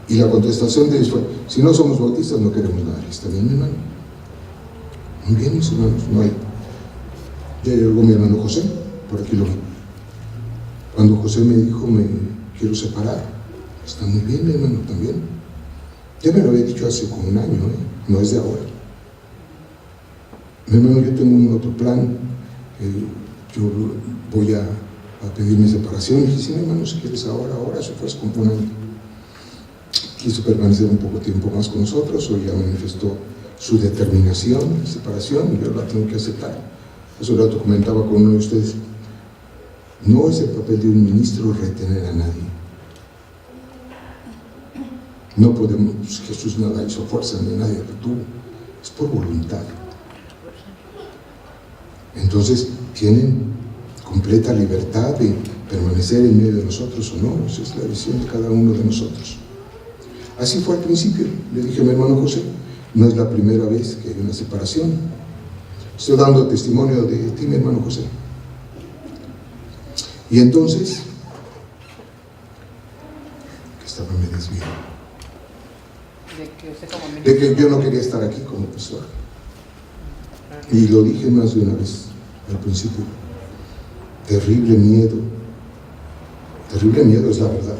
Y la contestación de ellos fue: si no somos bautistas, no queremos nada. ¿Está bien, mi hermano? Muy bien, mis hermanos, no hay. Ya llegó mi hermano José, por aquí lo vi. Cuando José me dijo: me quiero separar. Está muy bien, mi hermano, también. Ya me lo había dicho hace como un año, no es de ahora. Mi hermano, yo tengo un otro plan. Yo voy a pedir mi separación. Y dije: sí, mi hermano, si quieres ahora, eso fue hace como un año. Quiso permanecer un poco tiempo más con nosotros, hoy ya manifestó su determinación de separación, y yo la tengo que aceptar. Hace un rato comentaba con uno de ustedes: no es el papel de un ministro retener a nadie. No podemos, Jesús nada hizo fuerza ni nadie retuvo, es por voluntad. Entonces tienen completa libertad de permanecer en medio de nosotros o no. Esa es la decisión de cada uno de nosotros. Así fue al principio. Le dije a mi hermano José: no es la primera vez que hay una separación. Estoy dando testimonio de ti, mi hermano José. Y entonces, que estaba me desvié. De que yo no quería estar aquí como pastor. Y lo dije más de una vez al principio. Terrible miedo es la verdad.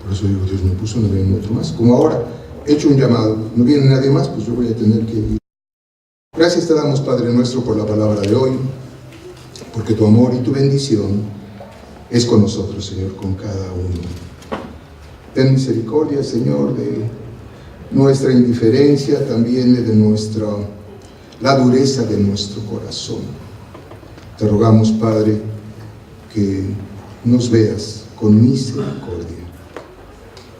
Por eso digo: Dios me puso, no viene otro más. Como ahora he hecho un llamado, no viene nadie más, pues yo voy a tener que ir. Gracias te damos, Padre nuestro, por la palabra de hoy, porque tu amor y tu bendición es con nosotros, Señor, con cada uno. Ten misericordia, Señor, de nuestra indiferencia, también de la dureza de nuestro corazón. Te rogamos, Padre, que nos veas con misericordia.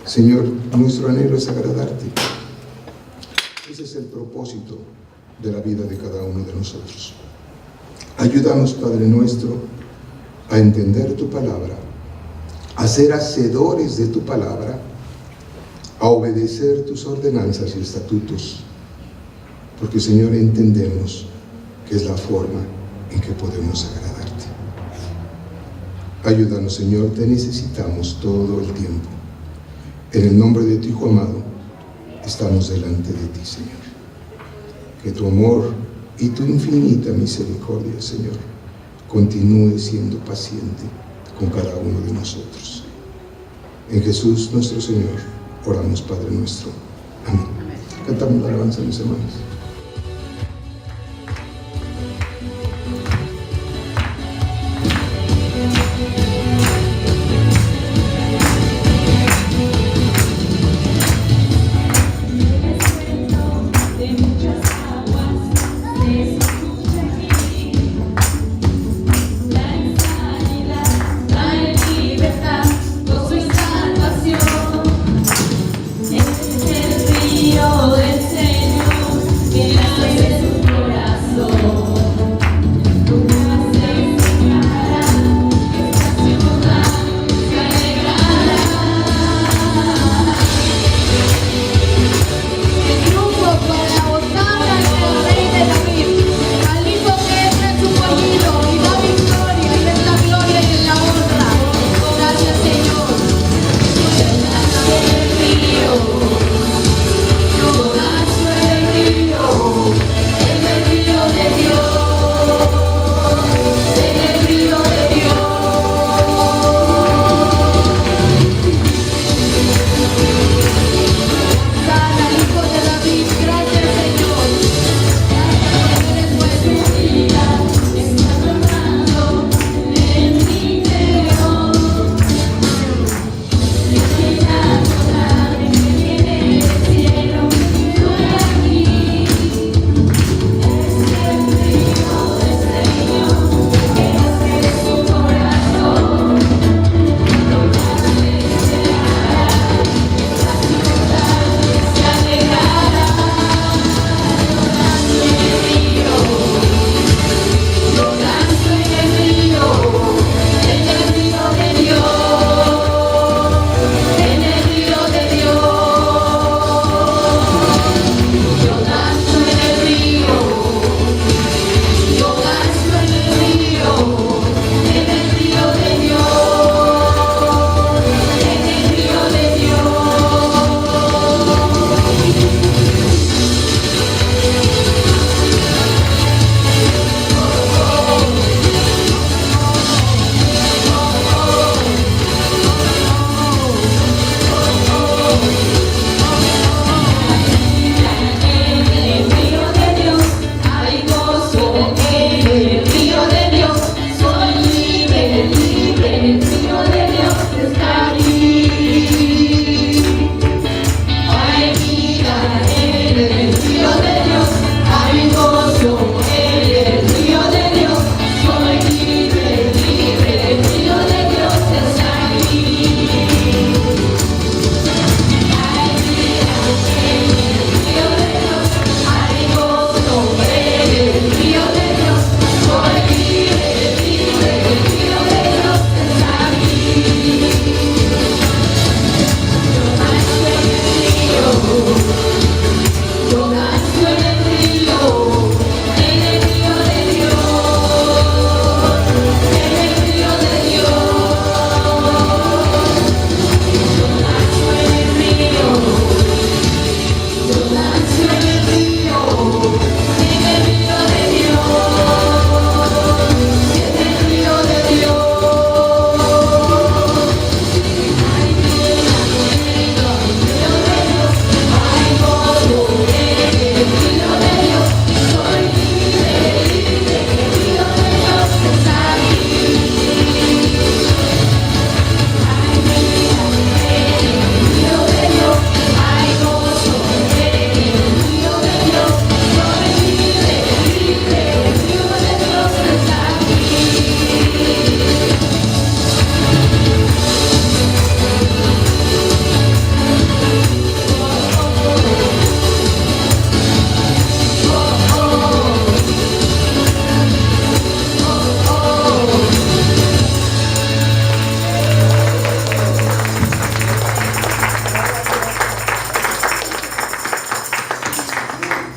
Señor, nuestro anhelo es agradarte. Ese es el propósito de la vida de cada uno de nosotros. Ayúdanos, Padre nuestro, a entender tu palabra, a ser hacedores de tu palabra, a obedecer tus ordenanzas y estatutos, porque, Señor, entendemos que es la forma en que podemos agradarte. Ayúdanos, Señor, te necesitamos todo el tiempo. En el nombre de tu Hijo amado, estamos delante de ti, Señor. Que tu amor y tu infinita misericordia, Señor, continúe siendo paciente con cada uno de nosotros. En Jesús nuestro Señor, oramos, Padre nuestro. Amén. Cantamos la alabanza, mis hermanos.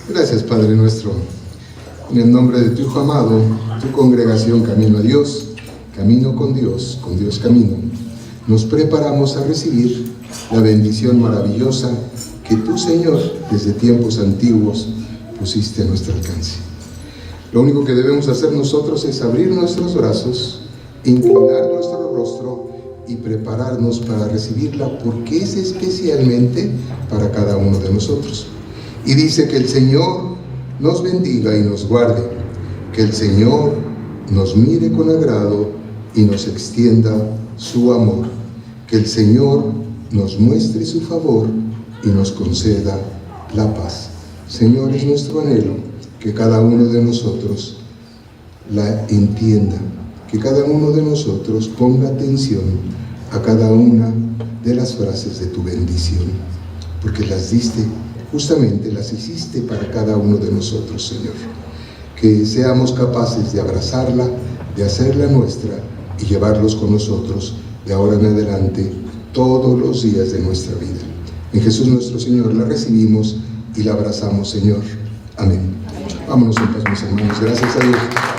Gracias, Padre nuestro. En el nombre de tu Hijo amado, tu congregación Camino a Dios, camino con Dios camino, nos preparamos a recibir la bendición maravillosa que tú, Señor, desde tiempos antiguos pusiste a nuestro alcance. Lo único que debemos hacer nosotros es abrir nuestros brazos, inclinar nuestro rostro y prepararnos para recibirla, porque es especialmente para cada uno de nosotros. Y dice que el Señor nos bendiga y nos guarde, que el Señor nos mire con agrado y nos extienda su amor, que el Señor nos muestre su favor y nos conceda la paz. Señor, es nuestro anhelo que cada uno de nosotros la entienda, que cada uno de nosotros ponga atención a cada una de las frases de tu bendición, porque las diste, justamente las hiciste para cada uno de nosotros, Señor. Que seamos capaces de abrazarla, de hacerla nuestra y llevarlos con nosotros de ahora en adelante todos los días de nuestra vida. En Jesús nuestro Señor la recibimos y la abrazamos, Señor. Amén. Vámonos en paz, mis hermanos. Gracias a Dios.